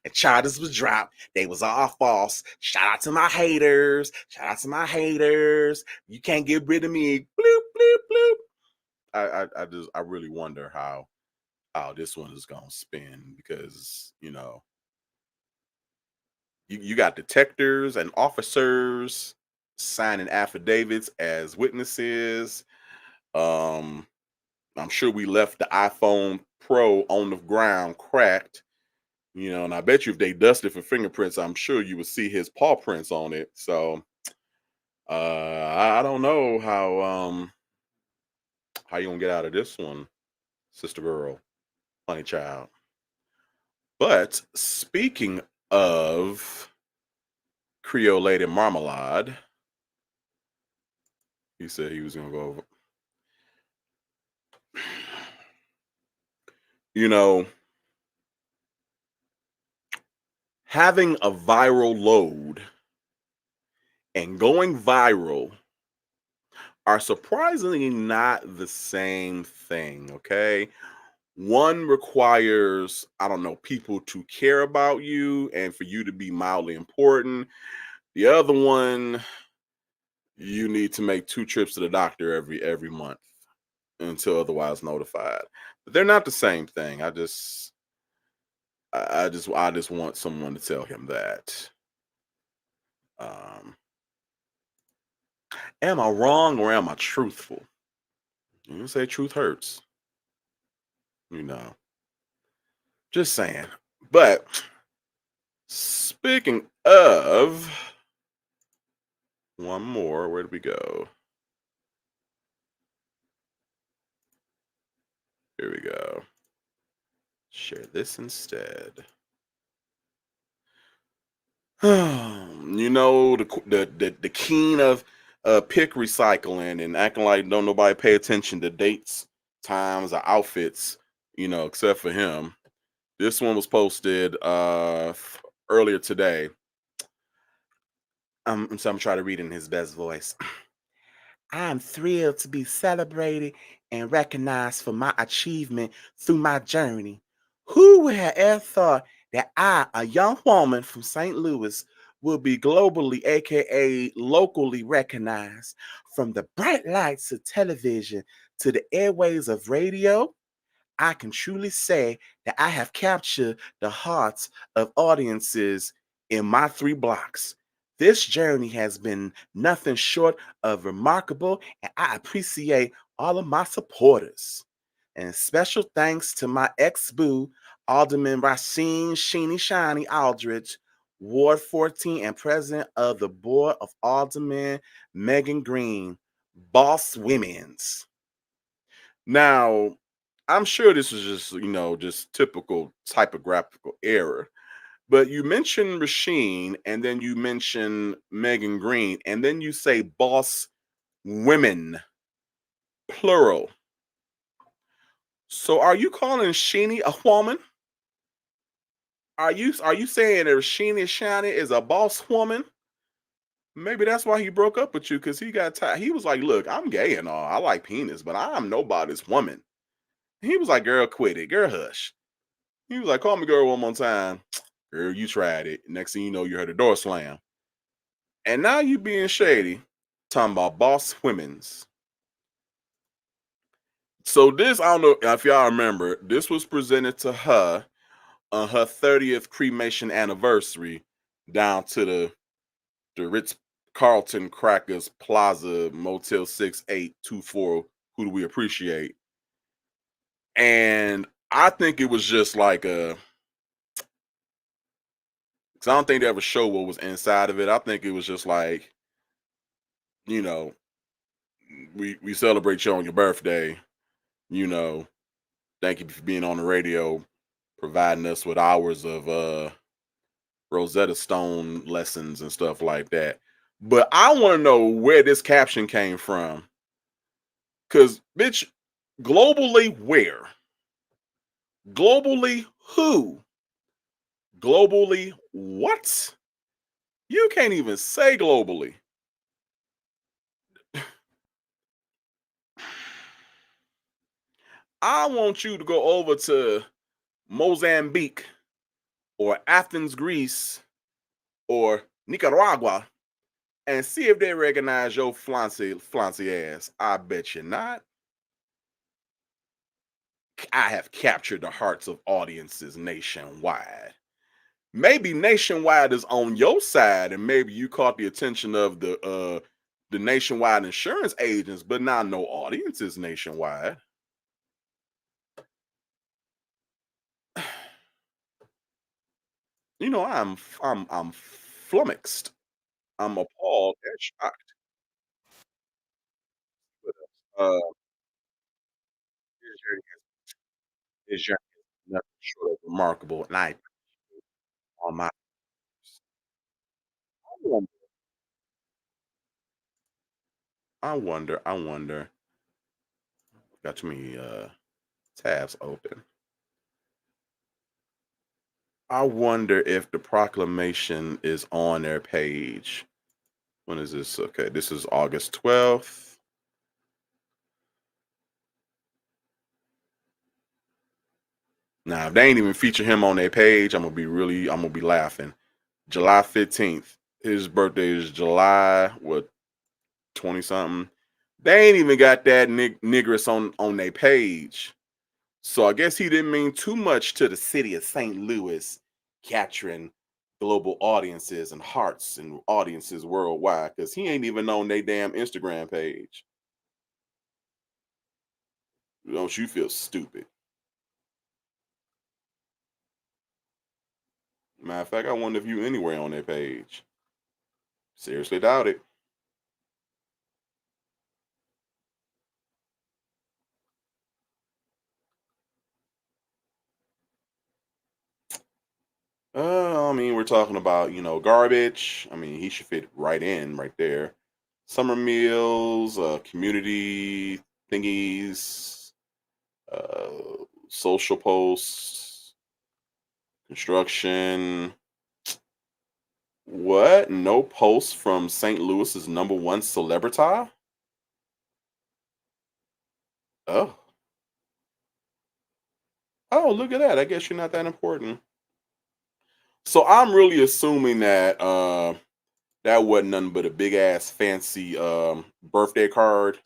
Speaker 1: the charges was dropped. They was all false. Shout out to my haters. Shout out to my haters. You can't get rid of me. Bloop, bloop, bloop. I really wonder how this one is gonna spin, because you got detectives and officers signing affidavits as witnesses. I'm sure we left the iPhone Pro on the ground cracked, and I bet you if they dusted for fingerprints, I'm sure you would see his paw prints on it. So I don't know how you gonna get out of this one, sister girl, honey child. But speaking of Creole Lady Marmalade, he said he was gonna go over. Having a viral load and going viral are surprisingly not the same thing, okay? One requires, I don't know, people to care about you and for you to be mildly important. The other one, you need to make 2 trips to the doctor every month until otherwise notified. But they're not the same thing. I just want someone to tell him that. Am I wrong or am I truthful? You say truth hurts. Just saying. But speaking of, one more, where did we go? Here we go. Share this instead. The keen of pick recycling and acting like don't nobody pay attention to dates, times, or outfits, except for him. This one was posted earlier today. So I'm trying to read in his best voice. I'm thrilled to be celebrated and recognized for my achievement through my journey. Who would have ever thought that I, a young woman from St. Louis, will be globally, aka locally recognized, from the bright lights of television to the airways of radio? I can truly say that I have captured the hearts of audiences in my 3 blocks. This journey has been nothing short of remarkable, and I appreciate all of my supporters. And special thanks to my ex-boo, Alderman Rasheen Sheeny Shiny Aldridge, Ward 14 and president of the Board of Aldermen, Megan Green, Boss Women's. Now, I'm sure this is just, just typical typographical error, but you mentioned Rasheen and then you mention Megan Green and then you say boss women, plural. So are you calling Sheeny a woman? Are you saying that Sheeny Shiny is a boss woman? Maybe that's why he broke up with you, because he got tired. He was like, look, I'm gay and all. I like penis, but I'm nobody's woman. He was like, girl, quit it. Girl, hush. He was like, call me girl one more time. Girl, you tried it. Next thing you know, you heard the door slam. And now you being shady, talking about boss women's. So this, I don't know if y'all remember, this was presented to her on her 30th cremation anniversary down to the Ritz Carlton Crackers Plaza Motel 6824. Who do we appreciate? And I think it was just like a, because I don't think they ever show what was inside of it. I think it was just like, you know, we celebrate you on your birthday. You know, thank you for being on the radio, providing us with hours of Rosetta Stone lessons and stuff like that. But I want to know where this caption came from. Cause bitch, globally where? Globally who? Globally what? You can't even say globally. I want you to go over to Mozambique or Athens, Greece or Nicaragua and see if they recognize your flouncy ass. I bet you not. I have captured the hearts of audiences nationwide. Maybe nationwide is on your side, and maybe you caught the attention of the nationwide insurance agents, but not no audiences nationwide. You know, I'm flummoxed. I'm appalled and shocked. Uh, his journey his journey is nothing short of remarkable, and I on my I wonder, I wonder. Got too many tabs open. I wonder if the proclamation is on their page. When is this? Okay, this is August 12th. Now, if they ain't even feature him on their page, I'm gonna be laughing. July 15th. His birthday is July, what, 20 something. They ain't even got that nigrous on their page. So I guess he didn't mean too much to the city of St. Louis, capturing global audiences and hearts and audiences worldwide, because he ain't even on their damn Instagram page. Don't you feel stupid? Matter of fact, I wonder if you anywhere on their page. Seriously doubt it. I mean, we're talking about, garbage. I mean, he should fit right in right there. Summer meals, community thingies, social posts, construction. What? No posts from St. Louis's #1 celebrity? Oh. Oh, look at that. I guess you're not that important. So I'm really assuming that that wasn't nothing but a big ass fancy birthday card,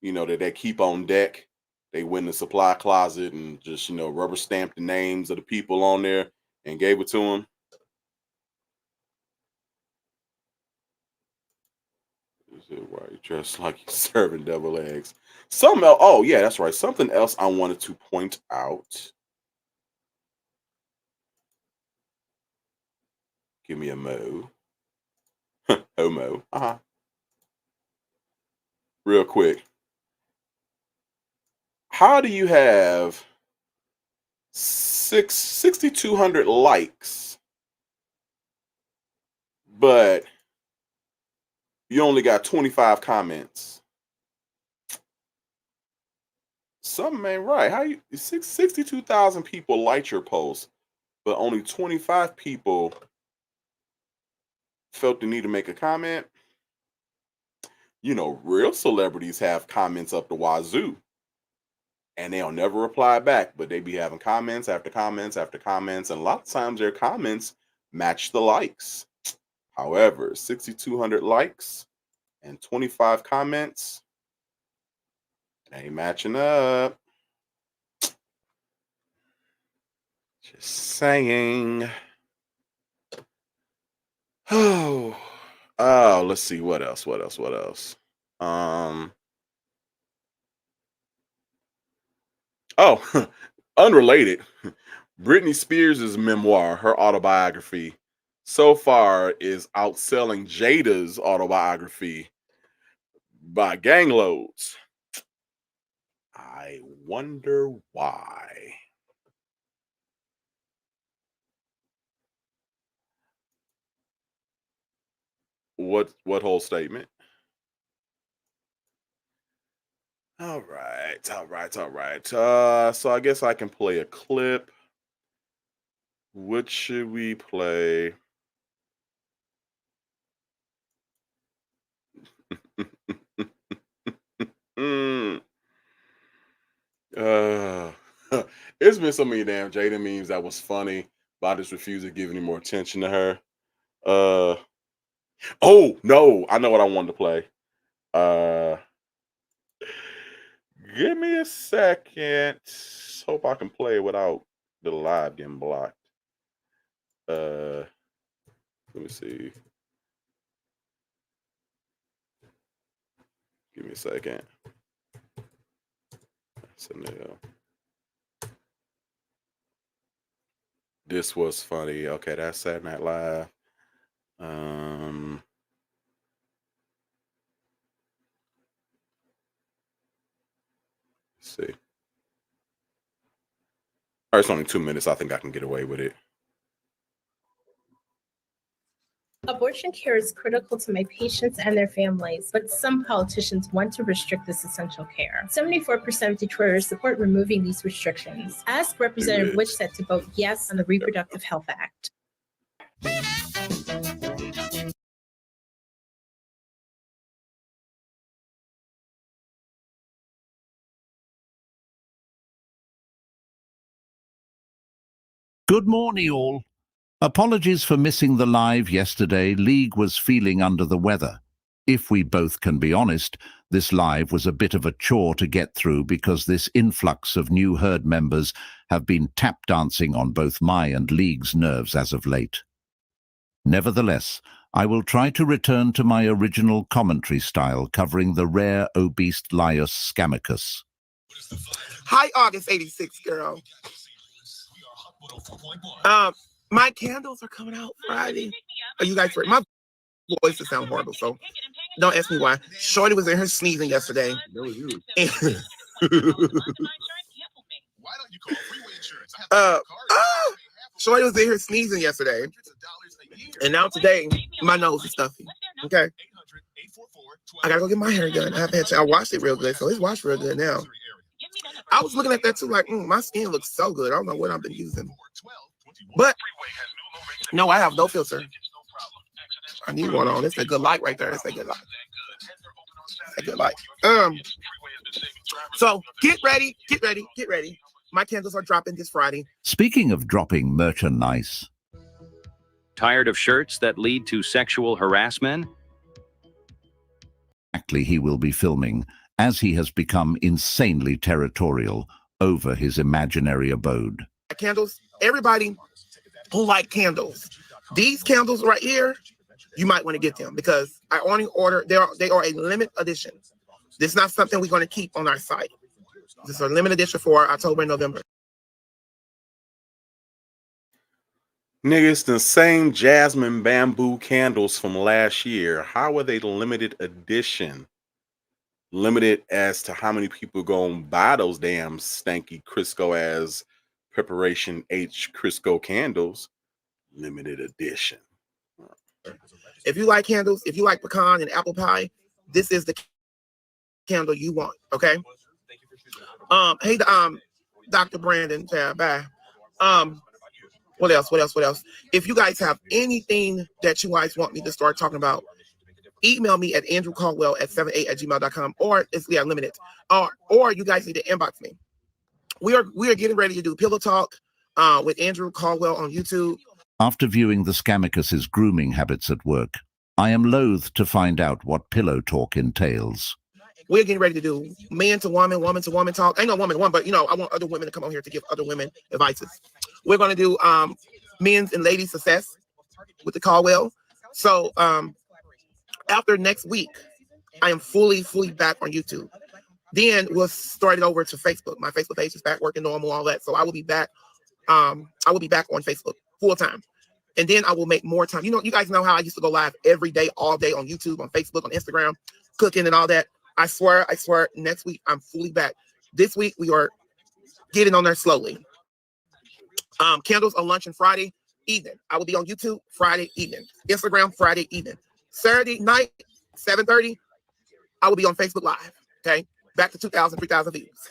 Speaker 1: that they keep on deck. They went in the supply closet and just, rubber stamped the names of the people on there and gave it to him. Is it why you dress like you're serving devil eggs? Something else. Oh, yeah, that's right. Something else I wanted to point out. Give me a mo. Homo. Real quick. How do you have 6,200 likes, but you only got 25 comments? Something ain't right. How you 62,000 people liked your post, but only 25 people felt the need to make a comment? Real celebrities have comments up the wazoo, and they'll never reply back, but they be having comments after comments after comments, and a lot of times their comments match the likes. However, 6,200 likes and 25 comments, it ain't matching up. Just saying. Oh, let's see. What else? Unrelated. Britney Spears' memoir, her autobiography, so far is outselling Jada's autobiography by gang loads. I wonder why. What whole statement? All right. So I guess I can play a clip. What should we play? It's been so many damn Jada memes that was funny, but I just refuse to give any more attention to her. Oh no, I know what I wanted to play. Give me a second. Hope I can play it without the live getting blocked. Let me see. Give me a second. So now, this was funny. Okay, that's Saturday Night Live. Let's see. All right, it's only 2 minutes. I think I can get away with it.
Speaker 6: Abortion care is critical to my patients and their families, but some politicians want to restrict this essential care. 74% of Detroiters support removing these restrictions. Ask Representative Whitsett to vote yes on the Reproductive Health Act.
Speaker 7: Good morning, all. Apologies for missing the live yesterday. League was feeling under the weather. If we both can be honest, this live was a bit of a chore to get through because this influx of new herd members have been tap dancing on both my and League's nerves as of late. Nevertheless, I will try to return to my original commentary style covering the rare obese Lius scamicus.
Speaker 8: Hi, August 86, girl. My candles are coming out Friday. Are you guys ready? My voice sound horrible, so don't ask me why. Shorty was in her sneezing yesterday. That was you. Shorty was in here sneezing yesterday. And now today, my nose is stuffy. Okay. I gotta go get my hair done. I washed it real good, so it's washed real good now. I was looking at that too, like, my skin looks so good. I don't know what I've been using. But no, I have no filter. I need one on. It's a good light right there. It's a good light. It's a good light. So get ready. My candles are dropping this Friday.
Speaker 7: Speaking of dropping merchandise.
Speaker 9: Tired of shirts that lead to sexual harassment?
Speaker 7: Exactly, he will be filming, as he has become insanely territorial over his imaginary abode.
Speaker 8: Candles, everybody who like candles, these candles right here, you might want to get them because I only order, they are a limited edition. This is not something we're going to keep on our site. This is a limited edition for October and November.
Speaker 1: Nigga, it's the same jasmine bamboo candles from last year. How are they limited edition? Limited as to how many people gonna buy those damn stanky Crisco as Preparation H Crisco candles. Limited edition.
Speaker 8: If you like candles, if you like pecan and apple pie, this is the candle you want. Okay. Hey, Dr. Brandon, bye. What else? If you guys have anything that you guys want me to start talking about, email me at andrewcaldwell@78@gmail.com, or it's limited. Or you guys need to inbox me. We are getting ready to do Pillow Talk with Andrew Caldwell on YouTube.
Speaker 7: After viewing the Scamicus's grooming habits at work, I am loath to find out what pillow talk entails.
Speaker 8: We're getting ready to do man to woman, woman to woman talk. Ain't no woman to woman, but I want other women to come on here to give other women advices. We're going to do men's and ladies success with the Caldwell. So after next week, I am fully back on YouTube. Then we'll start it over to Facebook. My Facebook page is back working normal, all that. So I will be back. I will be back on Facebook full time. And then I will make more time. You guys know how I used to go live every day, all day on YouTube, on Facebook, on Instagram, cooking and all that. I swear, next week I'm fully back. This week we are getting on there slowly. Candles on lunch and Friday evening. I will be on YouTube Friday evening. Instagram Friday evening. Saturday night, 7:30, I will be on Facebook Live. Okay? Back to 2,000, 3,000 views.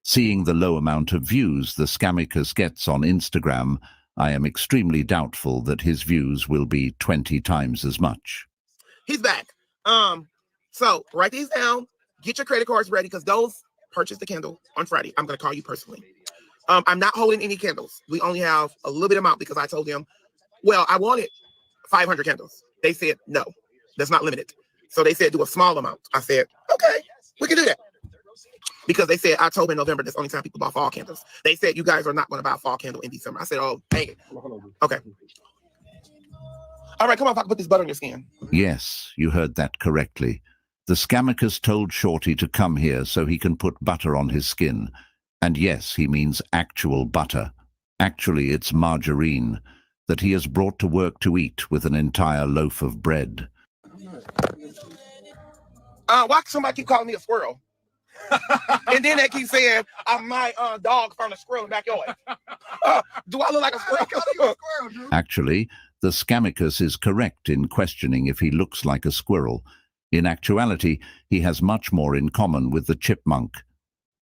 Speaker 7: Seeing the low amount of views the Scamicus gets on Instagram, I am extremely doubtful that his views will be 20 times as much.
Speaker 8: He's back. So write these down. Get your credit cards ready because those purchase the candle on Friday. I'm going to call you personally. I'm not holding any candles. We only have a little bit amount because I told them, well, I wanted 500 candles. They said, no, that's not limited. So they said, do a small amount. I said, okay, we can do that. Because they said October and November, that's the only time people buy fall candles. They said, you guys are not going to buy a fall candle in December. I said, oh, dang it. Okay. All right, come on, if I can put this butter on your skin.
Speaker 7: Yes, you heard that correctly. The Scamicus told Shorty to come here so he can put butter on his skin. And yes, he means actual butter. Actually, it's margarine that he has brought to work to eat with an entire loaf of bread.
Speaker 8: Why somebody keep calling me a squirrel? And then they keep saying, I'm my dog from the squirrel in the backyard. Do I look like a squirrel?
Speaker 7: Actually, the Scamicus is correct in questioning if he looks like a squirrel. In actuality, he has much more in common with the chipmunk.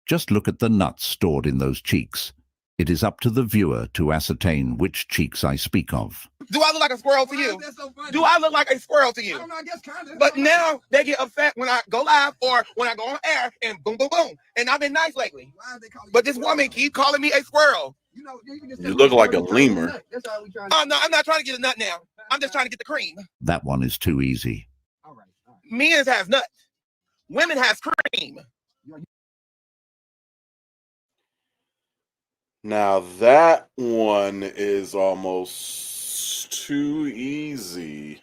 Speaker 7: Just look at the nuts stored in those cheeks. It is up to the viewer to ascertain which cheeks I speak of.
Speaker 8: Do I look like a squirrel to you? Do I look like a squirrel to you? I don't know, I guess kind of. But now they get upset when I go live or when I go on air and boom, boom, boom. And I've been nice lately. But this woman keep calling me a squirrel.
Speaker 1: You look like a lemur.
Speaker 8: Oh, no, I'm not trying to get a nut now. I'm just trying to get the cream.
Speaker 7: That one is too easy.
Speaker 8: Men has nuts. Women has cream.
Speaker 1: Now that one is almost too easy.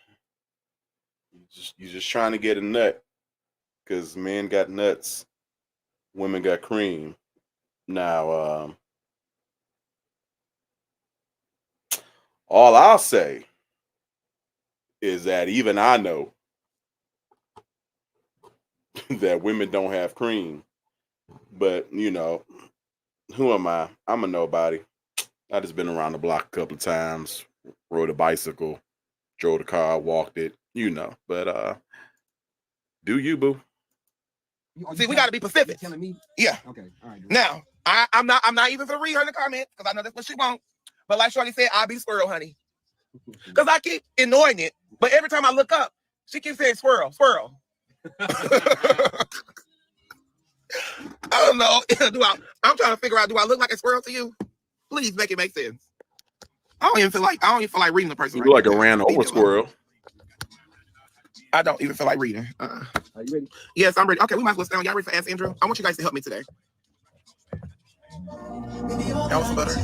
Speaker 1: You're just trying to get a nut because men got nuts, women got cream. Now, all I'll say is that even I know that women don't have cream, but who am I? I'm a nobody. I just been around the block a couple of times, rode a bicycle, drove the car, walked it, but do you, boo?
Speaker 8: See, we got to be Pacific. Yeah. Okay. All right. Now, I'm not even gonna read her in the comments because I know that's what she wants. But like Shorty said, I'll be squirrel, honey. Because I keep ignoring it, but every time I look up, she keeps saying squirrel, squirrel. I don't know. I'm trying to figure out, do I look like a squirrel to you? Please make it make sense. I don't even feel like reading the person.
Speaker 1: You look like a ran over squirrel.
Speaker 8: I don't even feel like reading. Are you ready? Yes, I'm ready. Okay, we might as well stay on. Y'all ready for Ask Andrew? I want you guys to help me today. That was butter.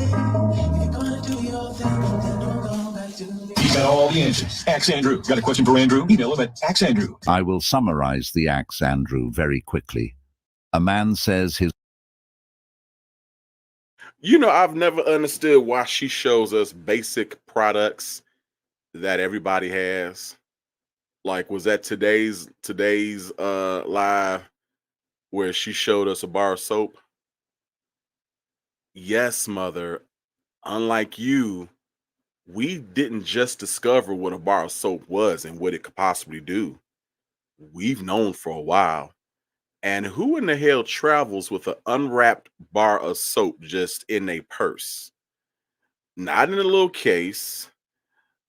Speaker 10: He's got all the answers. Ask Andrew. Got a question for Andrew? Email him at axandrew.
Speaker 7: I will summarize the Axe Andrew very quickly. A man says his...
Speaker 1: You know, I've never understood why she shows us basic products that everybody has. Like, was that today's live where she showed us a bar of soap? Yes, mother. Unlike you, we didn't just discover what a bar of soap was and what it could possibly do. We've known for a while. And who in the hell travels with an unwrapped bar of soap just in a purse? Not in a little case,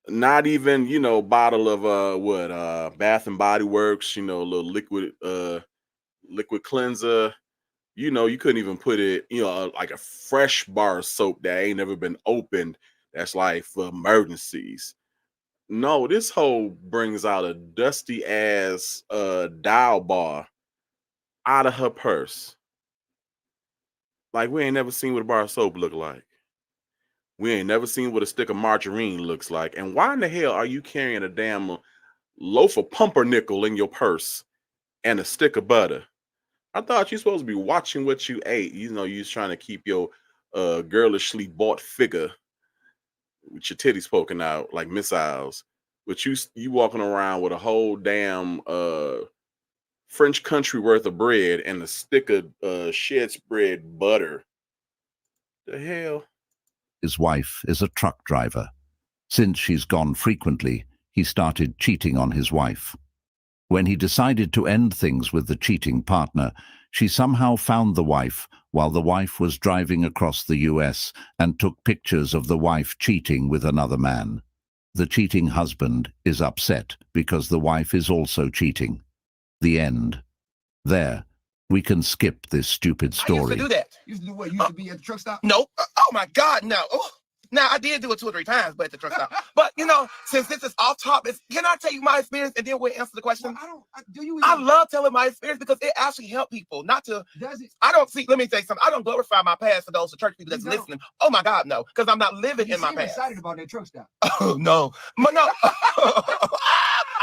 Speaker 1: not even, you know, bottle of Bath and Body Works, you know, a little liquid cleanser. You know, you couldn't even put it, you know, like a fresh bar of soap that ain't never been opened. That's like for emergencies. No, this hoe brings out a dusty ass dial bar out of her purse. Like, we ain't never seen what a bar of soap look like. We ain't never seen what a stick of margarine looks like. And why in the hell are you carrying a damn loaf of pumpernickel in your purse and a stick of butter? I thought you're supposed to be watching what you ate. You know, you're trying to keep your girlishly bought figure with your titties poking out like missiles. But you walking around with a whole damn French country worth of bread and a stick of shed spread butter. The hell?
Speaker 7: His wife is a truck driver. Since she's gone frequently, he started cheating on his wife. When he decided to end things with the cheating partner, she somehow found the wife while the wife was driving across the US and took pictures of the wife cheating with another man. The cheating husband is upset because the wife is also cheating. The end. There. We can skip this stupid story.
Speaker 8: I used to do that.
Speaker 10: You used to do what? You used to be at the truck stop?
Speaker 8: No. Oh my God, no. Oh. Now I did do it 2 or 3 times, but at the truck stop. But you know, since this is off topic, can I tell you my experience and then we'll answer the question?
Speaker 10: Well,
Speaker 8: I love telling my experience because it actually helped people. Not to.
Speaker 10: Does it?
Speaker 8: I don't see. Let me say something. I don't glorify my past for those church people that's listening. Oh my God, no, because I'm not living in my past.
Speaker 10: Excited about that truck stop?
Speaker 8: Oh no, but no.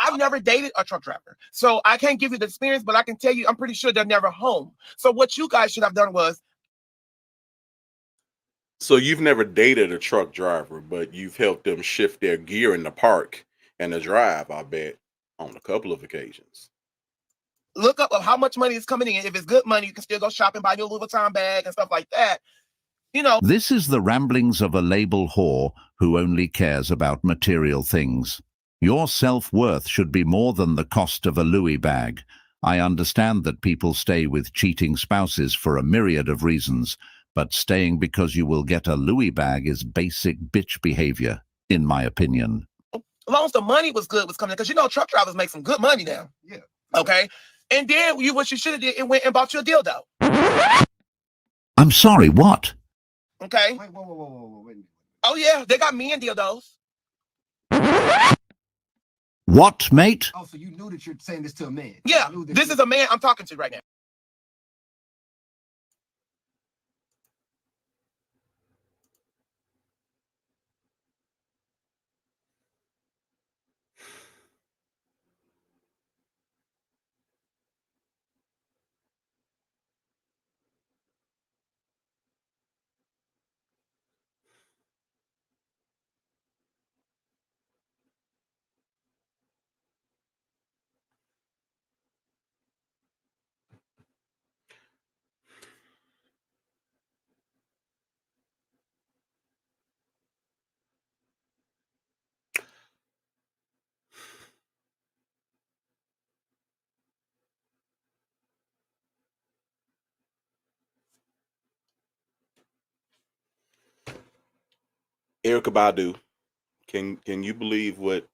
Speaker 8: I've never dated a truck driver, so I can't give you the experience, but I can tell you, I'm pretty sure they're never home. So what you guys should have done was.
Speaker 1: So you've never dated a truck driver, but you've helped them shift their gear in the park and the drive, I bet, on a couple of occasions.
Speaker 8: Look up of how much money is coming in. If it's good money, you can still go shopping, buy your Louis Vuitton bag and stuff like that. You know.
Speaker 7: This is the ramblings of a label whore who only cares about material things. Your self-worth should be more than the cost of a Louis bag. I understand that people stay with cheating spouses for a myriad of reasons, but staying because you will get a Louis bag is basic bitch behavior, in my opinion.
Speaker 8: As long as the money was good, was coming in, because you know truck drivers make some good money now.
Speaker 10: Yeah.
Speaker 8: Okay. And then what you should have did, it went and bought you a dildo.
Speaker 7: I'm sorry, what?
Speaker 8: Okay.
Speaker 10: Wait, whoa. Wait a minute.
Speaker 8: Oh yeah, they got men dildos.
Speaker 7: What, mate?
Speaker 10: Oh, so you knew that you're saying this to a man?
Speaker 8: Yeah, this is a man I'm talking to right now.
Speaker 1: Erykah Badu, can you believe what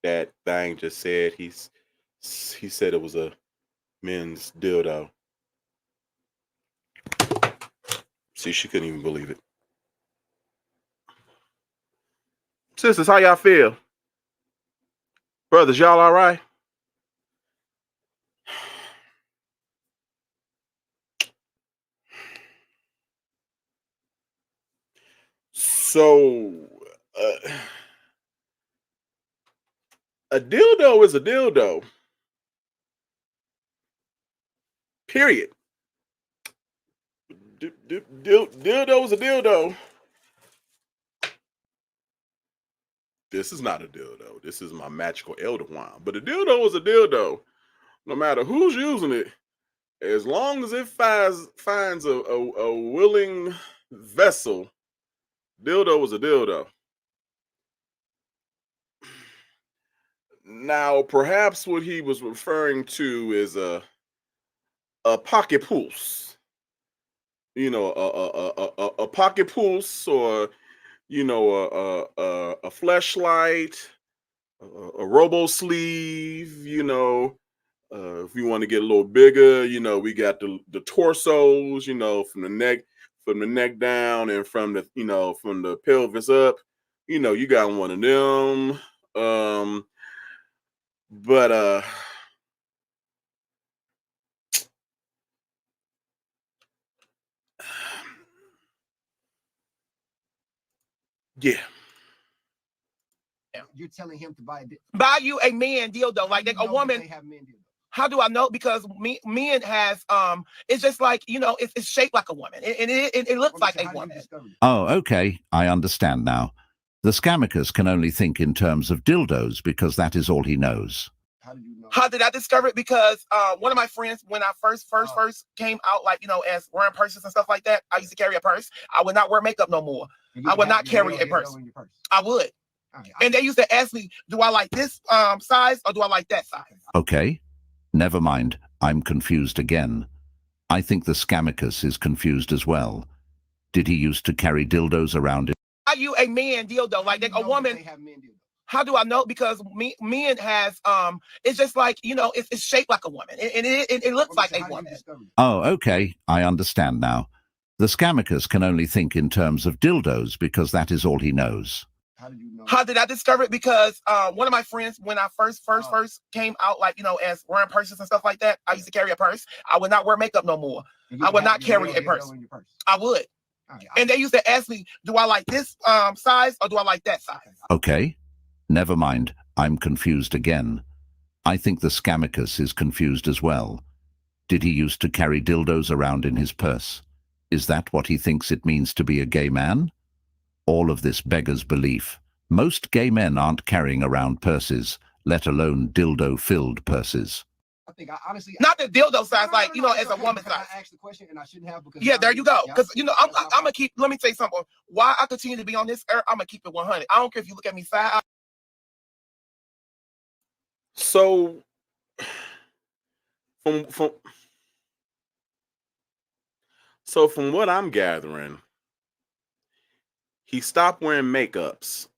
Speaker 1: that thing just said? He said it was a men's dildo. See, she couldn't even believe it. Sisters, how y'all feel? Brothers, y'all all right? So, a dildo is a dildo. Period. Dildo is a dildo. This is not a dildo. This is my magical elder wand. But a dildo is a dildo. No matter who's using it, as long as it finds a willing vessel, dildo is a dildo. Now, perhaps what he was referring to is a pocket pulse. You know, a pocket pulse, or you know, a fleshlight, a robo sleeve. You know, if we want to get a little bigger, you know, we got the torsos. You know, from the neck down, and from the from the pelvis up. You know, you got one of them. But yeah.
Speaker 8: You're telling him to buy you a man dildo, like a woman. How do I know? Because men has it's just like, you know, it's shaped like a woman, and it looks like a woman.
Speaker 7: Oh, okay, I understand now. The Scammicus can only think in terms of dildos because that is all he knows.
Speaker 8: How did I discover it? Because one of my friends, when I first came out, like, you know, as wearing purses and stuff like that, I used to carry a purse. I would not wear makeup no more. I would not carry a purse. I would. And they used to ask me, do I like this size or do I like that size?
Speaker 7: Okay, never mind. I'm confused again. I think the Scammicus is confused as well. Did he used to carry dildos around?
Speaker 8: Are you a man dildo, like a woman? How do I know? Because men has it's just like, you know, it's shaped like a woman, and it looks like a woman.
Speaker 7: Oh, okay, I understand now. The Scammicus can only think in terms of dildos because that is all he knows.
Speaker 8: How did I discover it? Because one of my friends, when I first came out, like, you know, as wearing purses and stuff like that, I used to carry a purse. I would not wear makeup no more. I would not carry a purse. I would. And they used to ask me, do I like this size or do I like that size?
Speaker 7: Okay, never mind. I'm confused again. I think the Scammicus is confused as well. Did he used to carry dildos around in his purse? Is that what he thinks it means to be a gay man? All of this beggars belief. Most gay men aren't carrying around purses, let alone dildo-filled purses.
Speaker 8: I think honestly, not the dildo size, like, you know, as a woman size. I asked the question and I shouldn't have, because yeah, there you go. Because, you know, I'm gonna keep. Let me tell you something. Why I continue to be on this earth, I'm gonna keep it 100. I don't care if you look at me side.
Speaker 1: So from what I'm gathering, he stopped wearing makeups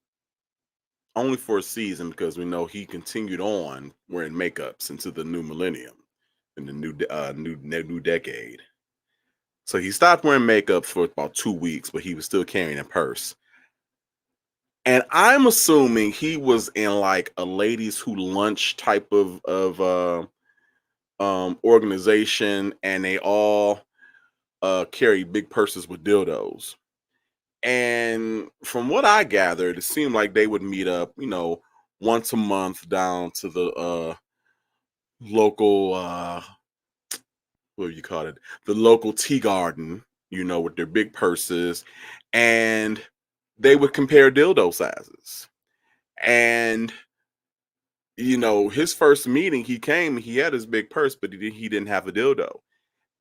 Speaker 1: only for a season, because we know he continued on wearing makeups into the new millennium, in the new decade. So he stopped wearing makeup for about 2 weeks, but he was still carrying a purse. And I'm assuming he was in like a ladies who lunch type of organization, and they all carry big purses with dildos. And from what I gathered, it seemed like they would meet up, you know, once a month down to the local what do you call it? The local tea garden, you know, with their big purses, and they would compare dildo sizes. And you know, his first meeting, he came, he had his big purse, but he didn't have a dildo.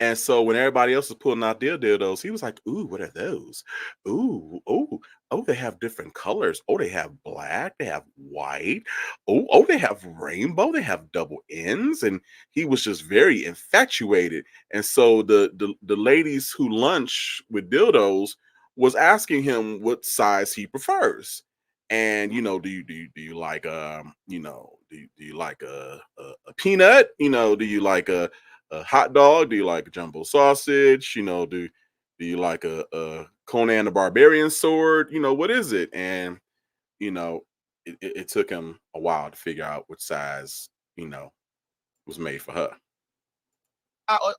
Speaker 1: And so when everybody else was pulling out their dildos, he was like, "Ooh, what are those? Ooh, oh, they have different colors. Oh, they have black, they have white. Oh, they have rainbow, they have double ends." And he was just very infatuated. And so the ladies who lunch with dildos was asking him what size he prefers. And you know, do you like you know, do you like a peanut? You know, do you like a hot dog? Do you like a jumbo sausage? You know, do you like a Conan the Barbarian sword? You know, what is it? And you know, it took him a while to figure out which size, you know, was made for her.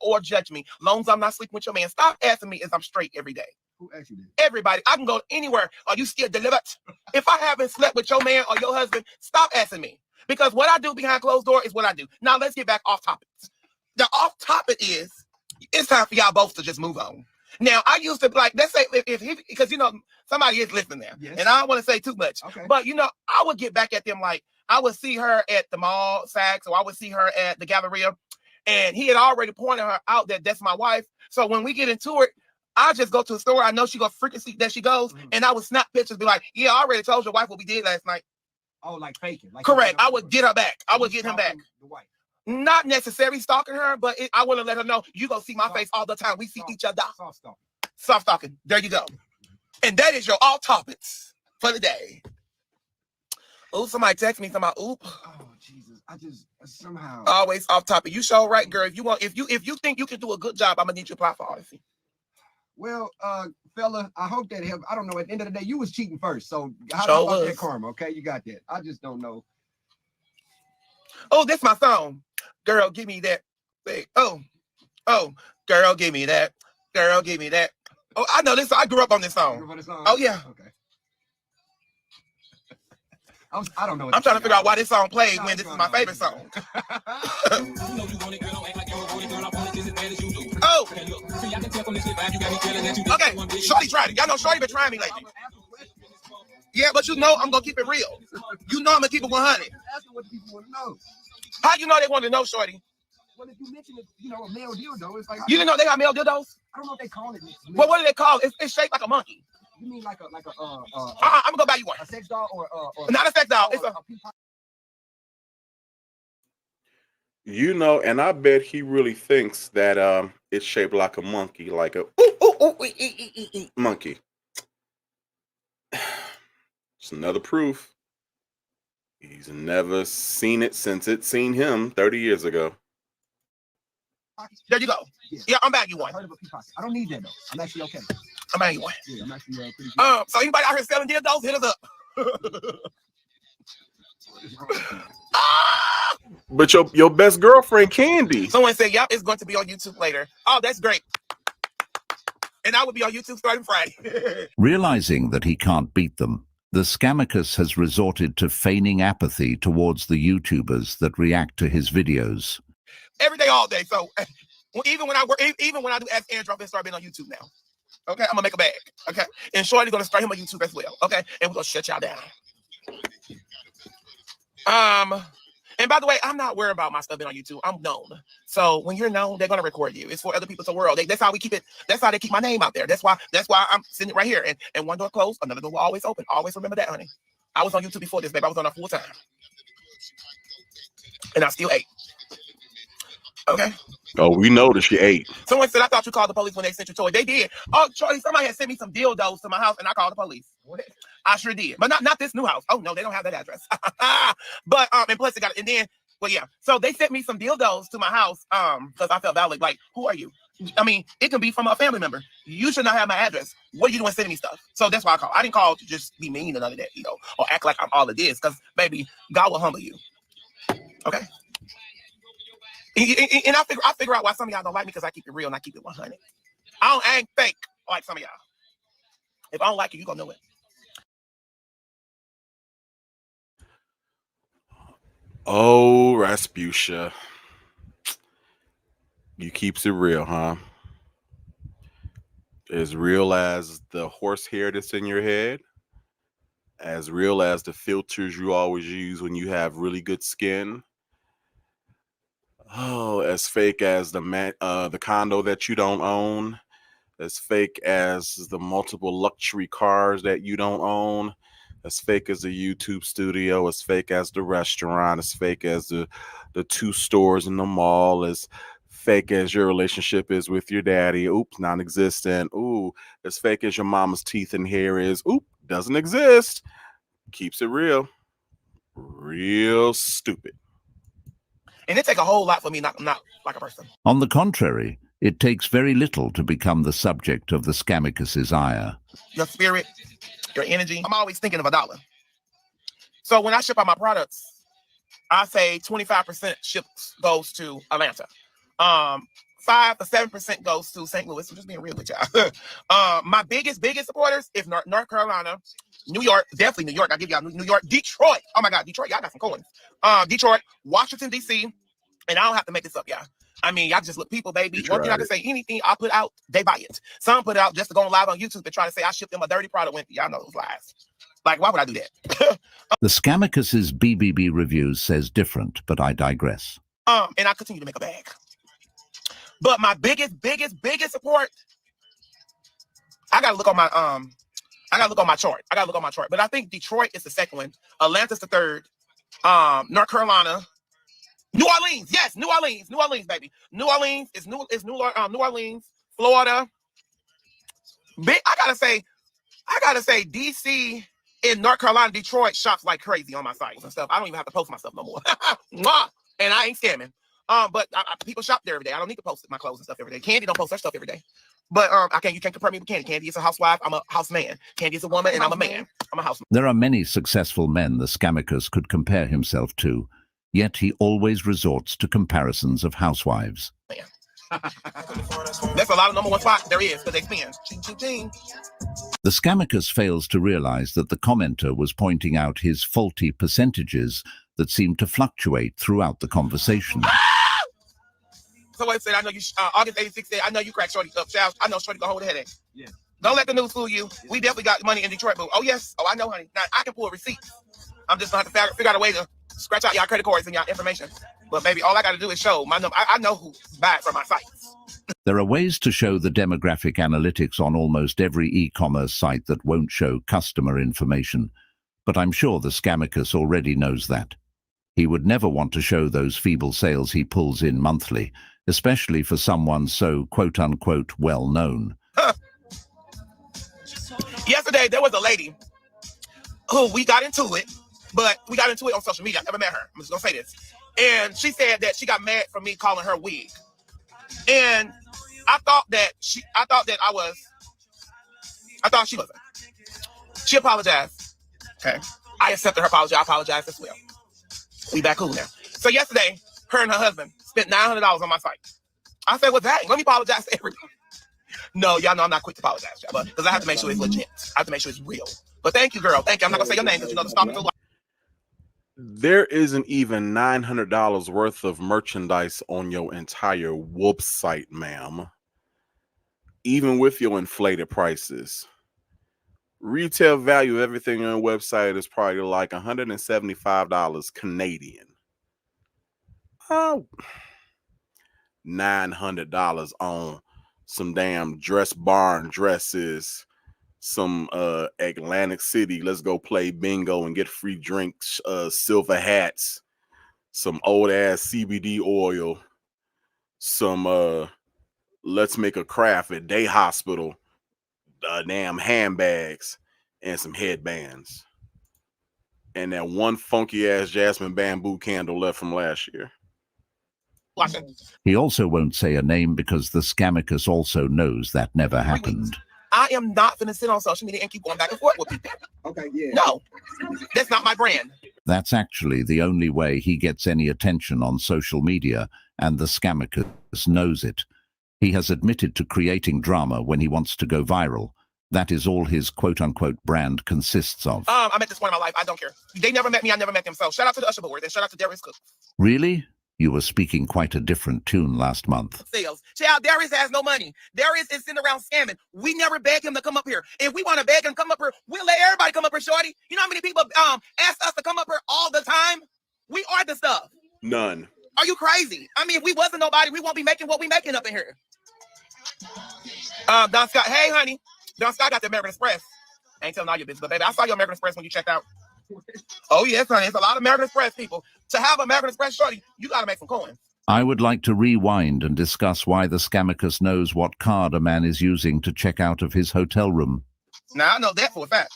Speaker 8: Or judge me. Long as I'm not sleeping with your man. Stop asking me if I'm straight every day. Who asked you that? Everybody. I can go anywhere. Are you still delivered? If I haven't slept with your man or your husband, stop asking me. Because what I do behind closed door is what I do. Now let's get back off topics. The off topic is it's time for y'all both to just move on. Now I used to like, let's say if he, because you know somebody is listening there, yes. And I don't want to say too much, okay. But you know I would get back at them like I would see her at the mall, Saks, or I would see her at the Galleria, and he had already pointed her out that that's my wife. So when we get into it, I just go to a store. I know she gonna freaking see that she goes, and I would snap pictures, be like, "Yeah, I already told your wife what we did last night." Oh, like faking. Like correct. I would get her back. I would get him back. The wife. Not necessarily stalking her, but I want to let her know you gonna see my face all the time. We see each other. Soft stalking. Soft stalking. There you go. And that is your all topics for the day. Oh, somebody text me about oop. Oh Jesus! I just somehow always off topic. You show right, girl. If you think you can do a good job, I'm gonna need you to apply for Odyssey. Well, fella, I hope that helped. I don't know. At the end of the day, you was cheating first. So how about that karma? Okay, you got that. I just don't know. Oh, this my song. Girl, give me that. Oh, girl, give me that. Girl, give me that. Oh, I know this. I grew up on this song. Oh yeah. Okay. I don't know. I'm trying to figure out why this song played when this is my favorite song. Oh. Okay. Shorty tried it. Y'all know Shorty been trying me lately. Yeah, but you know I'm gonna keep it real. You know I'm gonna keep it 100. How you know they want to know, Shorty? Well, if you mention it, you know, a male dildo, it's like you didn't know they got male dildos? I don't know what they call it. Well, what do they call it? It's shaped like a monkey. You mean like a I'm gonna go buy you one. A sex doll or not a sex doll. It's a
Speaker 1: you know, and I bet he really thinks that it's shaped like a monkey, like a monkey. It's another proof. He's never seen it since it seen him 30 years ago.
Speaker 8: There you go. Yeah, I'm bagging you one. I don't need that though. I'm actually okay. I'm bagging you one. Yeah, I'm actually pretty good. So anybody out here selling dildos, hit us up.
Speaker 1: But your best girlfriend, Candy.
Speaker 8: Someone said, yep, it's going to be on YouTube later. Oh, that's great. And I will be on YouTube starting Friday.
Speaker 7: Realizing that he can't beat them, the Scamicus has resorted to feigning apathy towards the YouTubers that react to his videos.
Speaker 8: Every day, all day. So even when I do Ask Andrew, I'm gonna start being on YouTube now. Okay, I'm gonna make a bag. Okay, and Shorty's gonna start him on YouTube as well. Okay, and we're gonna shut y'all down. And by the way, I'm not worried about my stuff being on YouTube. I'm known. So when you're known, they're gonna record you. It's for other people to the world. That's how we keep it. That's how they keep my name out there. That's why I'm sitting right here. And one door closed, another door will always open. Always remember that, honey. I was on YouTube before this, babe. I was on it full time. And I still ate. Okay.
Speaker 1: Oh, we know that she ate.
Speaker 8: Someone said, I thought you called the police when they sent your toy. They did. Oh, Charlie, somebody had sent me some dildos to my house and I called the police. What? I sure did. But not this new house. Oh, no, they don't have that address. But, and plus they got it. And then, well, yeah. So they sent me some dildos to my house because I felt valid. Like, who are you? I mean, it can be from a family member. You should not have my address. What are you doing sending me stuff? So that's why I called. I didn't call to just be mean or none of that, you know, or act like I'm all of this because, baby, God will humble you. Okay? And I figure out why some of y'all don't like me because I keep it real and I keep it 100. I ain't fake like some of y'all. If I don't like you, you gonna know it.
Speaker 1: Oh, Rasputia. You keeps it real, huh? As real as the horsehair that's in your head. As real as the filters you always use when you have really good skin. Oh, as fake as the condo that you don't own, as fake as the multiple luxury cars that you don't own, as fake as the YouTube studio, as fake as the restaurant, as fake as the 2 stores in the mall, as fake as your relationship is with your daddy. Oops, non-existent. Ooh, as fake as your mama's teeth and hair is. Oop, doesn't exist. Keeps it real. Real stupid.
Speaker 8: And it takes a whole lot for me, not like a person.
Speaker 7: On the contrary, it takes very little to become the subject of the Scamicus's ire.
Speaker 8: Your spirit, your energy. I'm always thinking of $1. So when I ship out my products, I say 25% goes to Atlanta. 5 to 7% goes to St. Louis. I'm just being real with y'all. My biggest supporters is North Carolina, New York, definitely New York. I'll give y'all New York, Detroit. Oh my God, Detroit, y'all got some coins. Detroit, Washington, D.C., and I don't have to make this up, y'all. I mean, y'all just look, people, baby. One thing I can say, anything I put out, they buy it. Some put it out just to go live on YouTube and try to say I shipped them a dirty product when y'all know those lies. Like, why would I do that?
Speaker 7: The Scamicus's BBB reviews says different, but I digress.
Speaker 8: And I continue to make a bag. But my biggest support, I gotta look on my chart. But I think Detroit is the second one. Atlanta's the third. North Carolina. New Orleans, yes, New Orleans, baby. New Orleans is New Orleans, Florida. I gotta say, DC and North Carolina, Detroit shops like crazy on my sites and stuff. I don't even have to post my stuff no more. And I ain't scamming. But people shop there every day. I don't need to post my clothes and stuff every day. Candy don't post her stuff every day. But you can't compare me with Candy. Candy is a housewife. I'm a house man. Candy is a woman, and I'm a man. I'm a house man.
Speaker 7: There are many successful men the Scamicus could compare himself to, yet he always resorts to comparisons of housewives.
Speaker 8: That's a lot of number one spot there is, because they spin. Ching, ching, ching.
Speaker 7: The Scamicus fails to realize that the commenter was pointing out his faulty percentages that seemed to fluctuate throughout the conversation.
Speaker 8: Somebody said, I know you, August 86 said, I know you crack Shorty up, child. I know Shorty gonna hold a headache. Yeah. Don't let the news fool you. We definitely got money in Detroit, boo. Oh, yes. Oh, I know, honey. Now, I can pull receipts. I'm just gonna have to figure out a way to scratch out y'all credit cards and y'all information. But, baby, all I got to do is show my number. I know who buys from my sites.
Speaker 7: There are ways to show the demographic analytics on almost every e-commerce site that won't show customer information, but I'm sure the Scamicus already knows that. He would never want to show those feeble sales he pulls in monthly, especially for someone so quote-unquote well-known.
Speaker 8: Yesterday, there was a lady who we got into it on social media. I never met her. I'm just going to say this. And she said that she got mad for me calling her wig. And I thought she wasn't. She apologized. Okay. I accepted her apology. I apologized as well. We back cool now. So yesterday, her and her husband spent $900 on my site. I said, well, dang, let me apologize to everybody. No, y'all know I'm not quick to apologize, but because I have to make sure it's legit. I have to make sure it's real. But thank you, girl. Thank you. I'm not going to say your name because you know the stalking too long.
Speaker 1: There isn't even $900 worth of merchandise on your entire website, ma'am. Even with your inflated prices. Retail value of everything on your website is probably like $175 Canadian. Oh, $900 on some damn dress barn dresses, some Atlantic City, let's go play bingo and get free drinks, silver hats, some old ass CBD oil, some let's make a craft at day hospital, damn handbags, and some headbands, and that one funky ass jasmine bamboo candle left from last year.
Speaker 7: He also won't say a name because the Scamicus also knows that never happened.
Speaker 8: I am not going to sit on social media and keep going back and forth with people. Okay, yeah. No, that's not my brand.
Speaker 7: That's actually the only way he gets any attention on social media, and the Scamicus knows it. He has admitted to creating drama when he wants to go viral. That is all his quote-unquote brand consists of.
Speaker 8: I met this point in my life. I don't care. They never met me. I never met them. So shout out to the Usher Board and shout out to Darius Cook.
Speaker 7: Really? You were speaking quite a different tune last month.
Speaker 8: Sales. Child, Darius has no money. Darius is sitting around scamming. We never beg him to come up here. If we want to beg him to come up here, we'll let everybody come up here, shorty. You know how many people ask us to come up here all the time? We are the stuff.
Speaker 1: None.
Speaker 8: Are you crazy? I mean, if we wasn't nobody, we won't be making what we making up in here. Don Scott, hey, honey. Don Scott got the American Express. I ain't telling all your business, but baby, I saw your American Express when you checked out. Oh, yes, honey. It's a lot of American Express people. To have American Express, shorty, you got to make some coins.
Speaker 7: I would like to rewind and discuss why the Scamicus knows what card a man is using to check out of his hotel room.
Speaker 8: Now, I know that for a fact.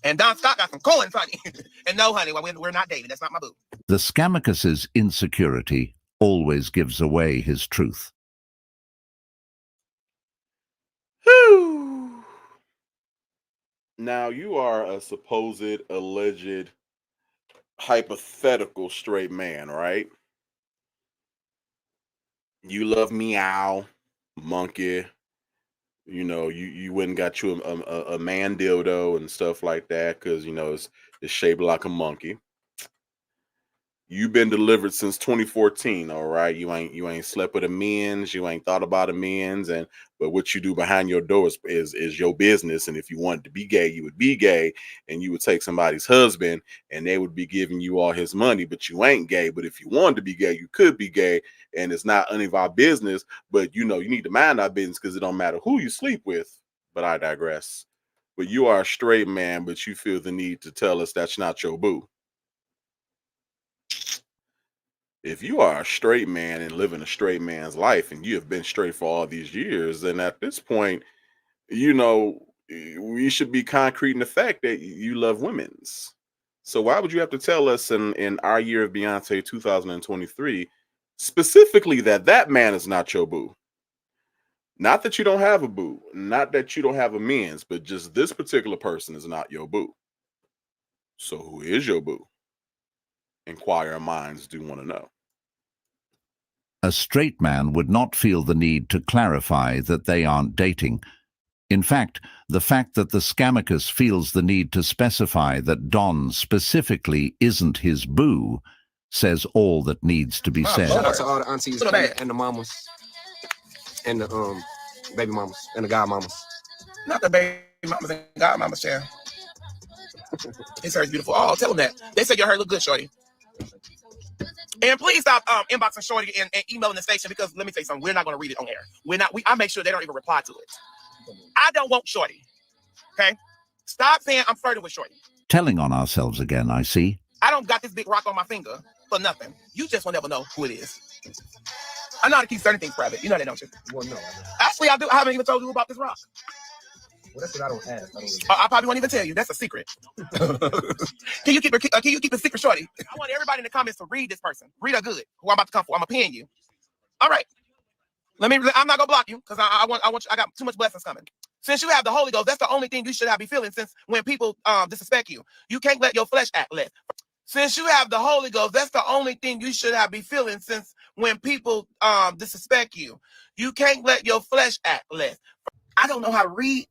Speaker 8: And Don Scott got some coins, honey. And no, honey, we're not dating. That's not my boo.
Speaker 7: The Scamicus's insecurity always gives away his truth.
Speaker 1: Whew. Now, you are a supposed, alleged, hypothetical straight man, right? You love meow, monkey. You know, you went and got you a man dildo and stuff like that because you know it's shaped like a monkey. You've been delivered since 2014, all right. You ain't slept with a men's, you ain't thought about a men's, and but what you do behind your doors is your business. And if you wanted to be gay, you would be gay, and you would take somebody's husband, and they would be giving you all his money. But you ain't gay. But if you wanted to be gay, you could be gay, and it's not any of our business. But you know, you need to mind our business because it don't matter who you sleep with. But I digress. But you are a straight man, but you feel the need to tell us that's not your boo. If you are a straight man and living a straight man's life and you have been straight for all these years, then at this point, you know, we should be concrete in the fact that you love women's. So why would you have to tell us in our year of Beyonce 2023 specifically that that man is not your boo? Not that you don't have a boo, not that you don't have a men's, but just this particular person is not your boo. So who is your boo? Inquiring minds do want to know.
Speaker 7: A straight man would not feel the need to clarify that they aren't dating. In fact that the scammicus feels the need to specify that Don specifically isn't his boo says all that needs to be said.
Speaker 8: Shout out to all the aunties and the mamas and the baby mamas and the godmamas. Not the baby mamas and godmamas, child. His hair is beautiful. Oh, tell them that. They said your hair look good, shorty. And please stop inboxing shorty and emailing the station because let me say something. We're not going to read it on air. I make sure they don't even reply to it. I don't want shorty. Okay? Stop saying I'm flirting with shorty.
Speaker 7: Telling on ourselves again, I see.
Speaker 8: I don't got this big rock on my finger for nothing. You just will never know who it is. I know how to keep certain things private. You know that, don't you? Well, no. Actually, I do. I haven't even told you about this rock. Well, that's what I don't ask. I probably won't even tell you. That's a secret. Can you keep a secret, shorty? I want everybody in the comments to read this person. Read her good. Who I'm about to come for. I'm gonna pin you. All right. I'm not gonna block you because I got too much blessings coming. Since you have the Holy Ghost, that's the only thing you should have be feeling. Since when people disrespect you, you can't let your flesh act less. Since you have the Holy Ghost, that's the only thing you should have be feeling. Since when people disrespect you, you can't let your flesh act less. I don't know how to read.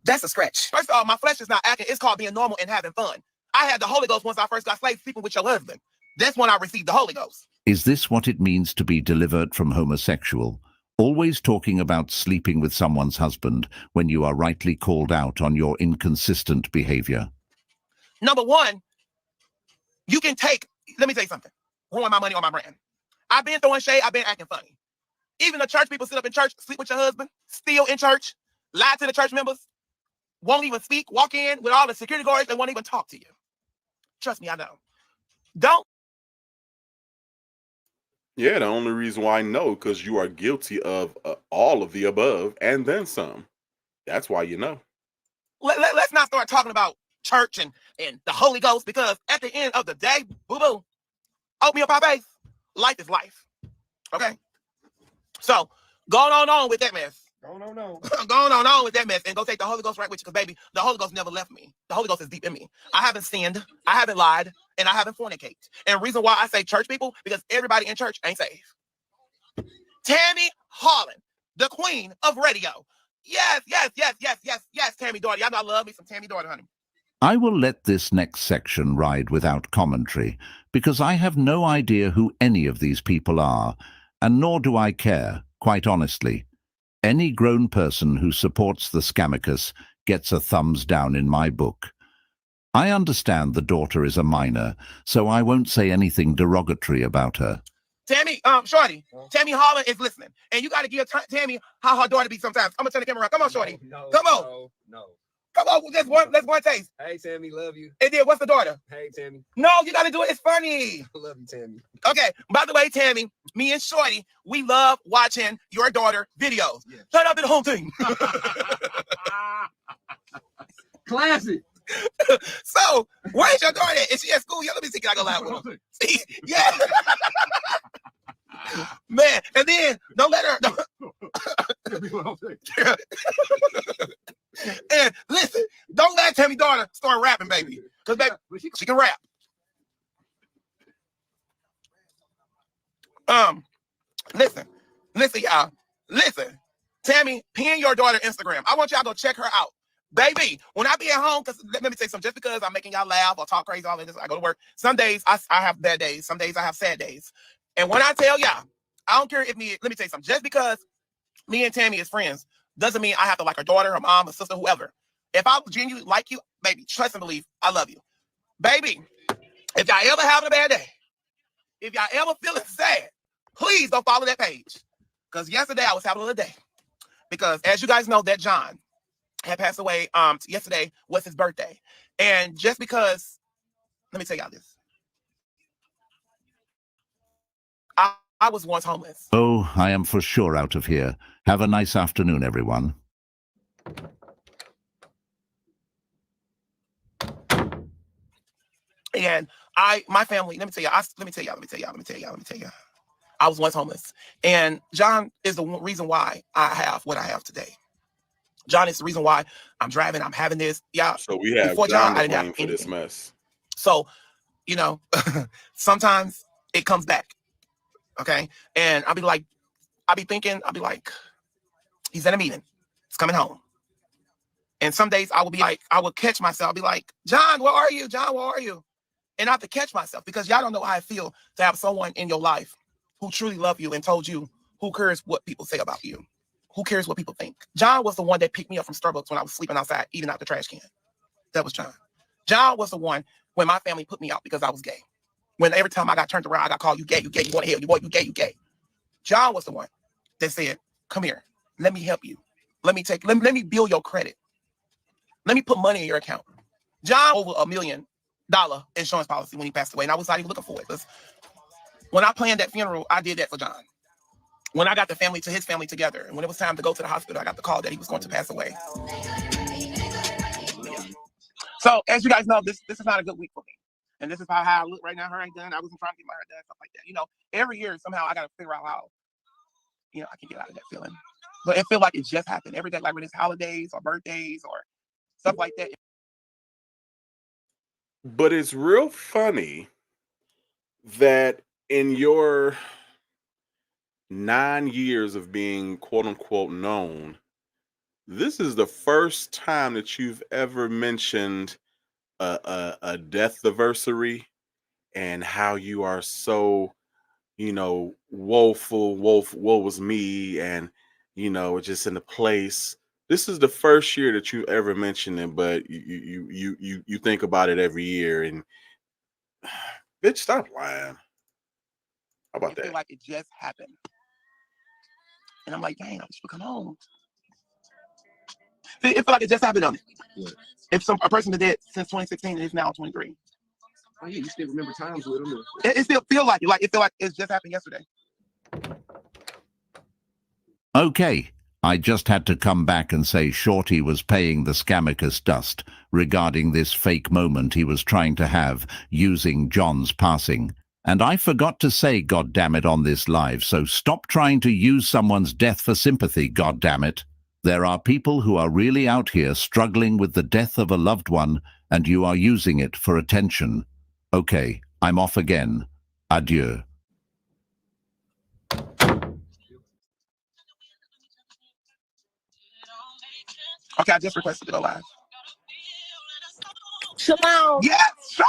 Speaker 8: That's a stretch. First of all, my flesh is not acting. It's called being normal and having fun. I had the Holy Ghost once I first got saved, sleeping with your husband. That's when I received the Holy Ghost.
Speaker 7: Is this what it means to be delivered from homosexual? Always talking about sleeping with someone's husband when you are rightly called out on your inconsistent behavior.
Speaker 8: Number one, you can let me tell you something, ruin my money on my brand. I've been throwing shade. I've been acting funny. Even the church people sit up in church, sleep with your husband, steal in church, lie to the church members, won't even speak, walk in with all the security guards and won't even talk to you. Trust me, I know. Don't.
Speaker 1: Yeah, the only reason why I know because you are guilty of all of the above and then some. That's why you know.
Speaker 8: Let's not start talking about church and the Holy Ghost because at the end of the day, boo-boo, oatmeal pie base, life is life. Okay? So, going on with that mess. Going on with that mess and go take the Holy Ghost right with you because, baby, the Holy Ghost never left me. The Holy Ghost is deep in me. I haven't sinned, I haven't lied, and I haven't fornicated. And the reason why I say church people, because everybody in church ain't saved. Tammy Holland, the queen of radio. Yes, Tammy Daughter. Y'all know I love me some Tammy Daughter, honey.
Speaker 7: I will let this next section ride without commentary because I have no idea who any of these people are, and nor do I care, quite honestly. Any grown person who supports the scammicus gets a thumbs down in my book. I understand the daughter is a minor, so I won't say anything derogatory about her.
Speaker 8: Tammy, shorty, Tammy Holland is listening, and you got to give Tammy how her daughter be sometimes. I'm gonna turn the camera around. Come on, shorty. Come on. No. Come on, let's one taste.
Speaker 11: Hey, Tammy, love you.
Speaker 8: And then what's the daughter?
Speaker 11: Hey, Tammy.
Speaker 8: No, you got to do it. It's funny.
Speaker 11: I love you, Tammy.
Speaker 8: Okay. By the way, Tammy, me and Shorty, we love watching your daughter videos. Yeah. Shout out to the home team.
Speaker 11: Classic.
Speaker 8: So, where's your daughter at? Is she at school? Yeah, let me see. Can I go loud with her? See? Yeah. Man, and then don't let her. And listen, don't let Tammy daughter start rapping, baby. Because baby, she can rap. Listen, y'all. Listen. Tammy, pin your daughter Instagram. I want y'all to go check her out. Baby, when I be at home, because let me tell you something, just because I'm making y'all laugh or talk crazy, all of this, I go to work. Some days I have bad days. Some days I have sad days. And when I tell y'all, I don't care if let me tell you something, just because me and Tammy is friends doesn't mean I have to like her daughter, her mom, her sister, whoever. If I genuinely like you, baby, trust and believe, I love you. Baby, if y'all ever having a bad day, if y'all ever feeling sad, please don't follow that page. Because yesterday I was having a little day. Because as you guys know, that John had passed away. Yesterday was his birthday. And just because, let me tell y'all this. I was once homeless.
Speaker 7: Oh, I am for sure out of here. Have a nice afternoon, everyone.
Speaker 8: And my family, let me tell y'all. I was once homeless. And John is the reason why I have what I have today. John is the reason why I'm driving. I'm having this. Yeah.
Speaker 1: So we have
Speaker 8: before
Speaker 1: John
Speaker 8: I
Speaker 1: to
Speaker 8: didn't have
Speaker 1: blame for
Speaker 8: anything.
Speaker 1: this mess.
Speaker 8: So, sometimes it comes back. Okay. And I'll be like, he's at a meeting. He's coming home. And some days I would catch myself. I'll be like, John, where are you? John, where are you? And I have to catch myself because y'all don't know how I feel to have someone in your life who truly love you and told you who cares what people say about you. Who cares what people think? John was the one that picked me up from Starbucks when I was sleeping outside, eating out the trash can. That was John. John was the one when my family put me out because I was gay. When every time I got turned around, I got called, you gay, you going to hell, you gay, you gay. John was the one that said, come here, let me help you. Let me build your credit. Let me put money in your account. John over $1 million insurance policy when he passed away, and I was not even looking for it. When I planned that funeral, I did that for John. When I got his family together, and when it was time to go to the hospital, I got the call that he was going to pass away. So, as you guys know, this is not a good week for me. And this is how I look right now. Her ain't done. I wasn't trying to get my hair done, stuff like that. Every year, somehow, I got to figure out how, I can get out of that feeling. But it feels like it just happened. Every day, like when it's holidays or birthdays or stuff like that.
Speaker 1: But it's real funny that in your 9 years of being quote unquote known, this is the first time that you've ever mentioned a death anniversary and how you are so, woeful, woe was me, and just in the place. This is the first year that you ever mentioned it, but you think about it every year, and bitch, stop lying. How about
Speaker 8: It
Speaker 1: that?
Speaker 8: feel like it just happened. And I'm like, dang, I wish we come home. It feel like it just happened on me. Yeah. If a person been dead since 2016 and is now 23. Oh yeah, you still remember times with them. It still feel like it. Like it feel like it's just happened yesterday.
Speaker 7: Okay, I just had to come back and say Shorty was paying the Scammicus dust regarding this fake moment he was trying to have using John's passing. And I forgot to say goddammit on this live, so stop trying to use someone's death for sympathy, goddammit. There are people who are really out here struggling with the death of a loved one, and you are using it for attention. Okay, I'm off again. Adieu.
Speaker 8: Okay, I just requested to go live.
Speaker 5: Shalom.
Speaker 8: Yes,
Speaker 5: Shorty.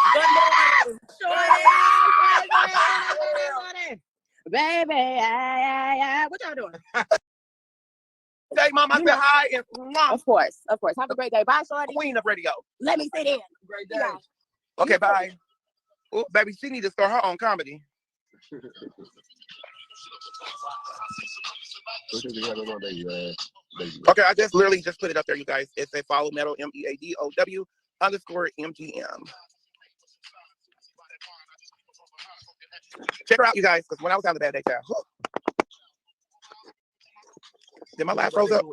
Speaker 5: Baby, what y'all doing?
Speaker 8: Hey, Mom, I said hi. And,
Speaker 5: Of course. Have a great day. Bye, Shorty.
Speaker 8: Queen of radio.
Speaker 5: Let me sit in.
Speaker 8: Great day. Okay, bye. Oh, baby, she need to start her own comedy. Okay, I just literally just put it up there, you guys. It's a follow metal MEADOW_MGM. Check her out, you guys, because when I was having a bad day, child. Did my light froze up?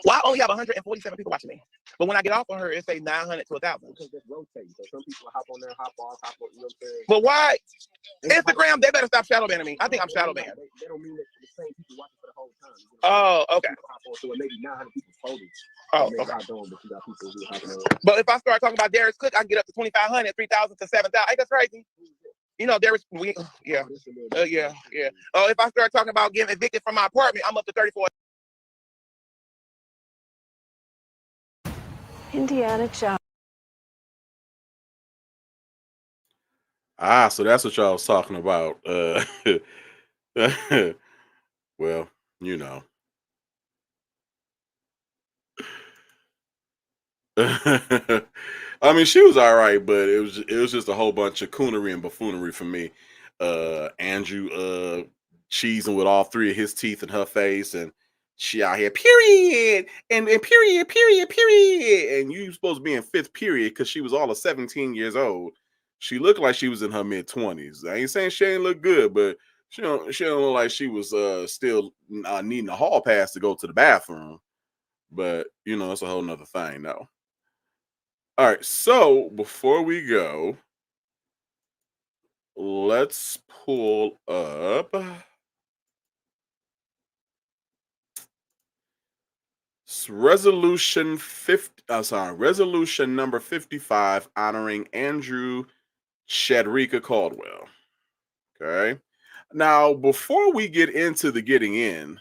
Speaker 8: Well, I only have 147 people watching me. But when I get off on her, it say 900 to 1,000. Because that's rotating. So some people hop on there, hop off, hop on, you know what I'm saying? But why? Instagram, they better stop shadow banning me. I think I'm shadow banned. They don't mean that the same people watching for the whole time. Oh, okay. So it may be 900 people Oh, okay. But if I start talking about Darius Cook, I can get up to 2,500, 3,000 to 7,000. Ain't that crazy? You know, Darius, yeah. Oh, if I start talking about getting evicted from my apartment, I'm up to 34.
Speaker 12: Indiana Jones.
Speaker 1: So that's what y'all was talking about. Well, you know. I mean, she was all right, but it was just a whole bunch of coonery and buffoonery for me. Andrew cheesing with all three of his teeth in her face, and she out here period and period, and you supposed to be in fifth period because she was all of 17 years old. She looked like she was in her mid-20s. I ain't saying she ain't look good, but she don't look like she was still needing a hall pass to go to the bathroom. But you know, it's a whole nother thing now. All right, so before we go, let's pull up resolution number 55 honoring Andrew Shadrika Caldwell. Okay. Now, before we get into the getting in,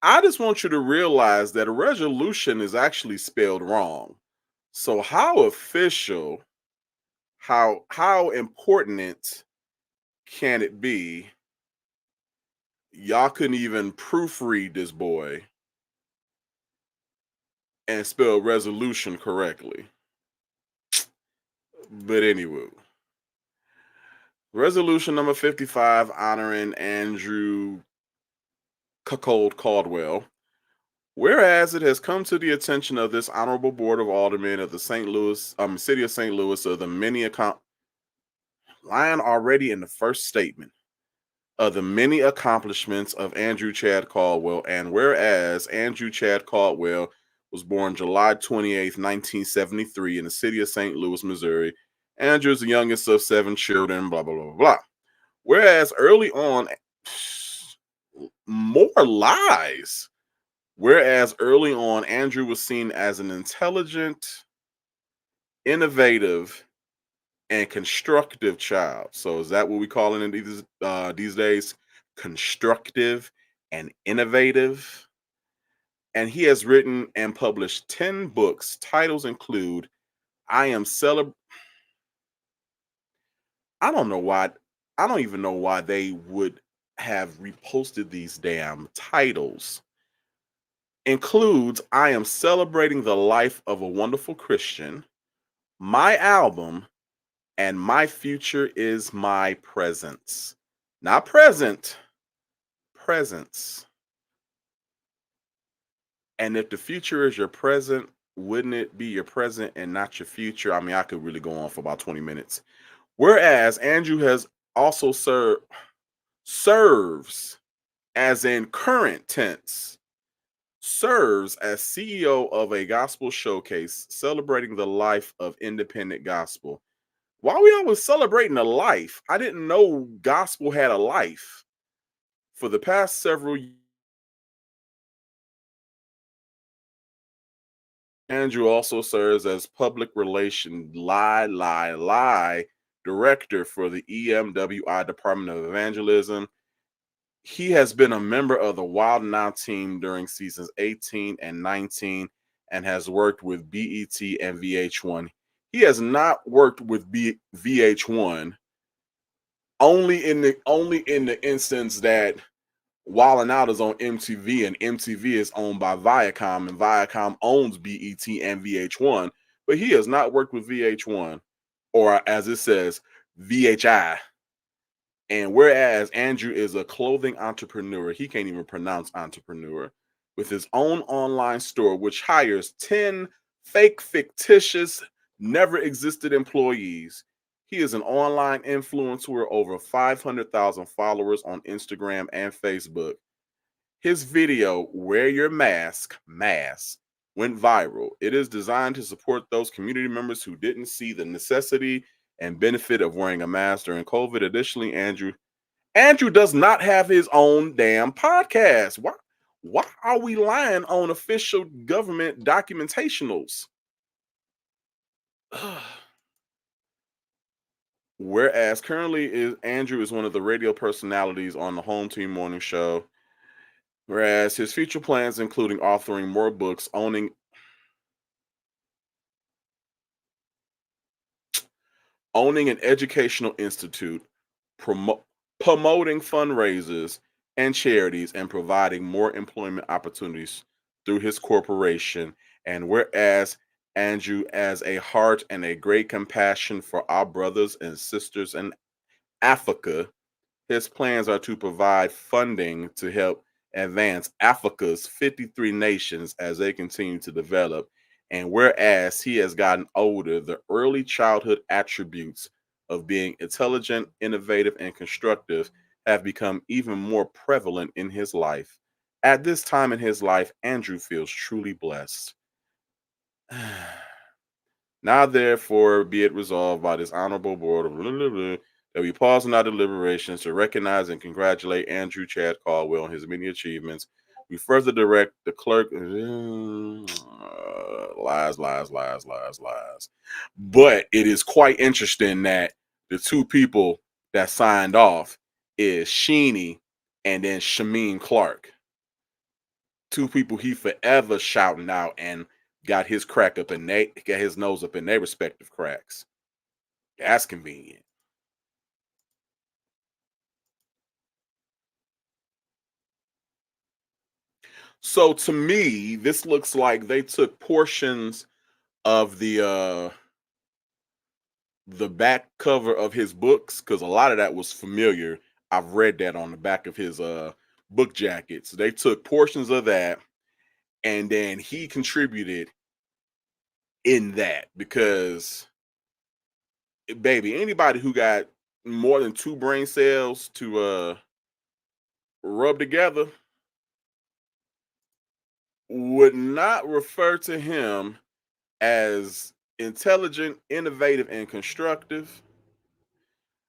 Speaker 1: I just want you to realize that a resolution is actually spelled wrong. So how official, how important can it be? Y'all couldn't even proofread this boy and spell resolution correctly. But anyway, resolution number 55 honoring Andrew Caldwell. Whereas it has come to the attention of this honorable board of aldermen of the city of St. Louis of the many lying already in the first statement of the many accomplishments of Andrew Chad Caldwell, and whereas Andrew Chad Caldwell was born July 28th, 1973 in the city of St. Louis, Missouri. Andrew is the youngest of 7 children, blah, blah, blah, blah. Whereas early on, more lies. Whereas early on, Andrew was seen as an intelligent, innovative, and constructive child. So is that what we call it these days? Constructive and innovative. And he has written and published 10 books. Titles include I don't know why. I don't even know why they would have reposted these damn titles. Includes I Am Celebrating the Life of a Wonderful Christian, My Album, and My Future is My Presence. Not present, presence. And if the future is your present, wouldn't it be your present and not your future? I mean, I could really go on for about 20 minutes. Whereas Andrew has also serves as in current tense, serves as CEO of a gospel showcase celebrating the life of independent gospel. Why we always celebrating a life? I didn't know gospel had a life. For the past several years, Andrew also serves as public relation director for the EMWI Department of Evangelism. He has been a member of the Wild Now team during seasons 18 and 19 and has worked with BET and VH1. He has not worked with VH1 only in the instance that Wild 'N Out is on MTV and MTV is owned by Viacom and Viacom owns BET and VH1, but he has not worked with VH1 or as it says VHI. And whereas Andrew is a clothing entrepreneur, he can't even pronounce entrepreneur, with his own online store, which hires 10 fake, fictitious, never existed employees. He is an online influencer with over 500,000 followers on Instagram and Facebook. His video, Wear Your Mask, went viral. It is designed to support those community members who didn't see the necessity and benefit of wearing a mask during COVID. Additionally, Andrew does not have his own damn podcast. Why are we lying on official government documentationals? Whereas currently Andrew is one of the radio personalities on the Home Team Morning Show. Whereas his future plans including authoring more books, owning an educational institute, promoting fundraisers and charities, and providing more employment opportunities through his corporation. And whereas Andrew has a heart and a great compassion for our brothers and sisters in Africa, his plans are to provide funding to help advance Africa's 53 nations as they continue to develop. And whereas he has gotten older, the early childhood attributes of being intelligent, innovative, and constructive have become even more prevalent in his life. At this time in his life, Andrew feels truly blessed. Now, therefore, be it resolved by this honorable board of that we pause in our deliberations to recognize and congratulate Andrew Chad Caldwell on his many achievements. We further direct the clerk lies. But it is quite interesting that the two people that signed off is Sheeny and then Shameen Clark. Two people he forever shouting out and got his crack up in got his nose up in their respective cracks. That's convenient. So to me, this looks like they took portions of the back cover of his books, because a lot of that was familiar. I've read that on the back of his book jackets. They took portions of that and then he contributed in that, because baby, anybody who got more than 2 brain cells to rub together would not refer to him as intelligent, innovative, and constructive.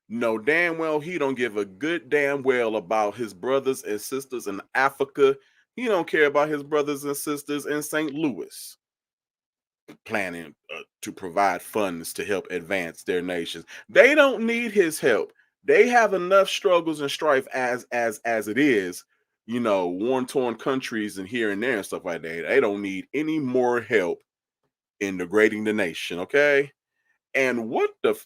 Speaker 1: No, damn well he don't give a good damn well about his brothers and sisters in Africa. He don't care about his brothers and sisters in St. Louis, planning to provide funds to help advance their nations. They don't need his help. They have enough struggles and strife as it is, war torn countries and here and there and stuff like that. They don't need any more help in degrading the nation, okay? And what the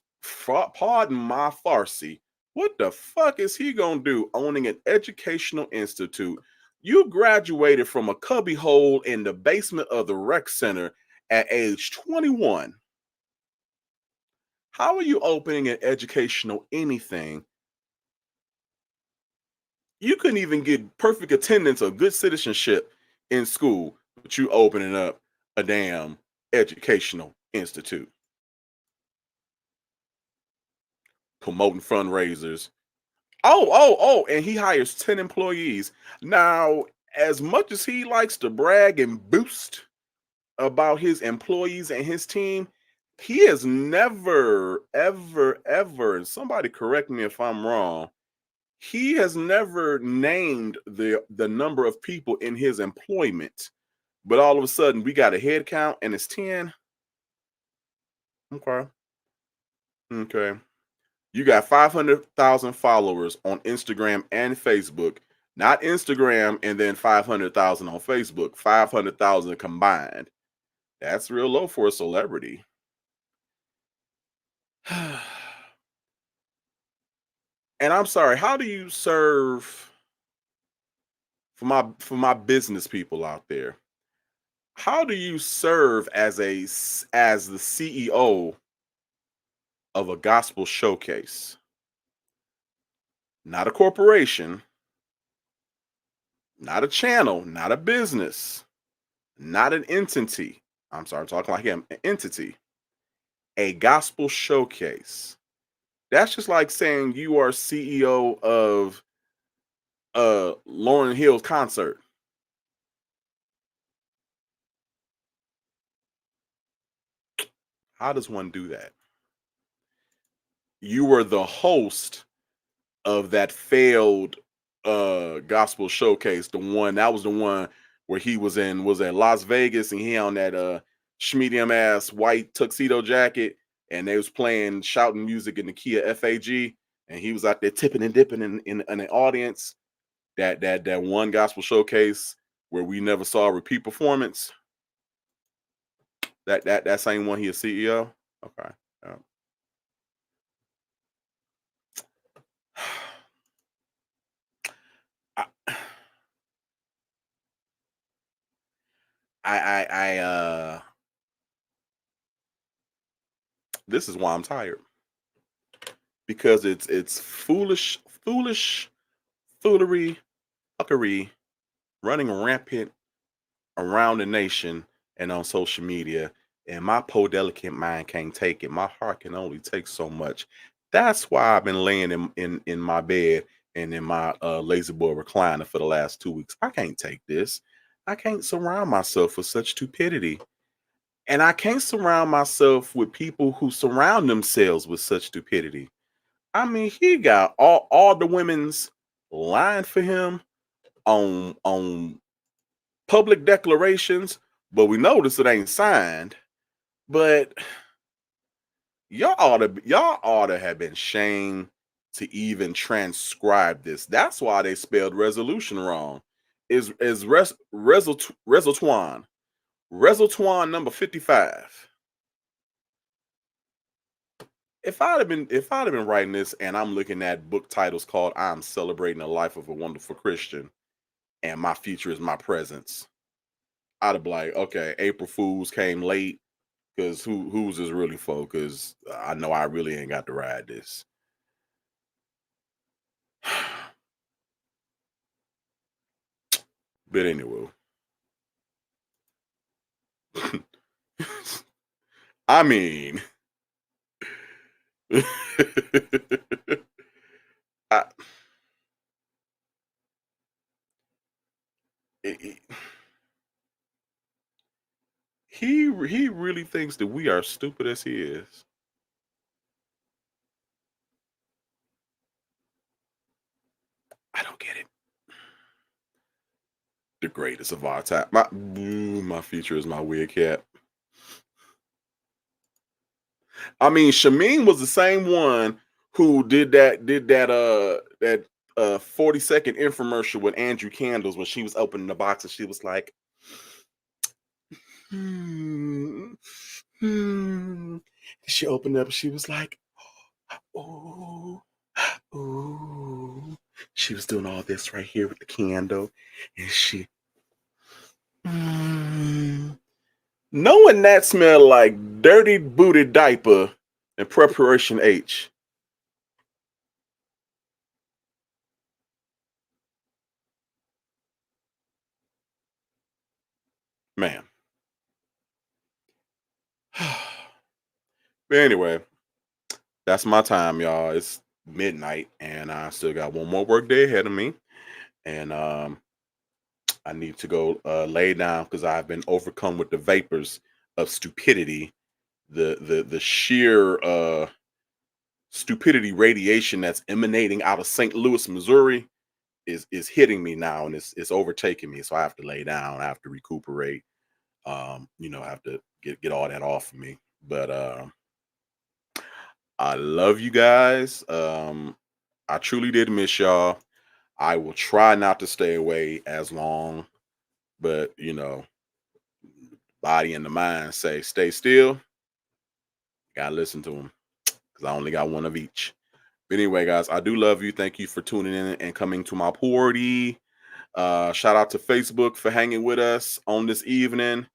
Speaker 1: pardon my Farsi, what the fuck is he gonna do owning an educational institute? You graduated from a cubby hole in the basement of the rec center at age 21. How are you opening an educational anything? You couldn't even get perfect attendance or good citizenship in school, but you opening up a damn educational institute, promoting fundraisers. Oh, and he hires 10 employees. Now, as much as he likes to brag and boast about his employees and his team, he has never, ever, and somebody correct me if I'm wrong, he has never named the number of people in his employment. But all of a sudden, we got a head count and it's 10. Okay. You got 500,000 followers on Instagram and Facebook. Not Instagram and then 500,000 on Facebook. 500,000 combined. That's real low for a celebrity. And I'm sorry, how do you serve, for my business people out there, how do you serve as the CEO of a gospel showcase? Not a corporation, not a channel, not a business, not an entity. I'm sorry, I'm talking like him, an entity. A gospel showcase. That's just like saying you are CEO of Lauryn Hill's concert. How does one do that? You were the host of that failed gospel showcase, the one where he was at Las Vegas, and he on that schmedium ass white tuxedo jacket, and they was playing shouting music in the key of FAG, and he was out there tipping and dipping in the audience. That one gospel showcase where we never saw a repeat performance. That same one, he a CEO. Okay. This is why I'm tired, because it's foolery, fuckery running rampant around the nation and on social media, and my poor delicate mind can't take it. My heart can only take so much. That's why I've been laying in my bed and in my lazy boy recliner for the last 2 weeks. I can't take this. I can't surround myself with such stupidity. And I can't surround myself with people who surround themselves with such stupidity. I mean, he got all the women's lying for him on public declarations, but we notice it ain't signed. But y'all ought to have been shamed to even transcribe this. That's why they spelled resolution wrong. Is Resultwan number 55. If I'd have been writing this and I'm looking at book titles called "I'm Celebrating the Life of a Wonderful Christian" and "My Future is My Presence," I'd have been like, okay, April Fools came late, because who's this really for? Because I know I really ain't got to ride this. But anyway, I mean, he really thinks that we are stupid as he is. I don't get it. The greatest of all time. My future is my wig cap. I mean, Shameen was the same one who did that 40-second infomercial with Andrew Candles when she was opening the box and she was like, She opened up and she was like, oh. She was doing all this right here with the candle, and she knowing that smelled like dirty booty diaper and preparation H. Man. But anyway, that's my time, y'all. It's midnight, and I still got one more work day ahead of me. And I need to go lay down because I've been overcome with the vapors of stupidity. The sheer stupidity radiation that's emanating out of St. Louis, Missouri is hitting me now, and it's overtaking me. So I have to lay down. I have to recuperate. I have to get all that off of me. But I love you guys. I truly did miss y'all. I will try not to stay away as long, but body and the mind say stay still. Gotta listen to them because I only got one of each. But anyway, guys, I do love you. Thank you for tuning in and coming to my party. Shout out to Facebook for hanging with us on this evening.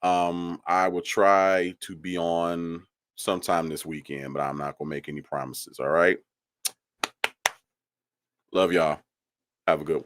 Speaker 1: I will try to be on sometime this weekend, but I'm not gonna make any promises. All right. Love y'all. Have a good one.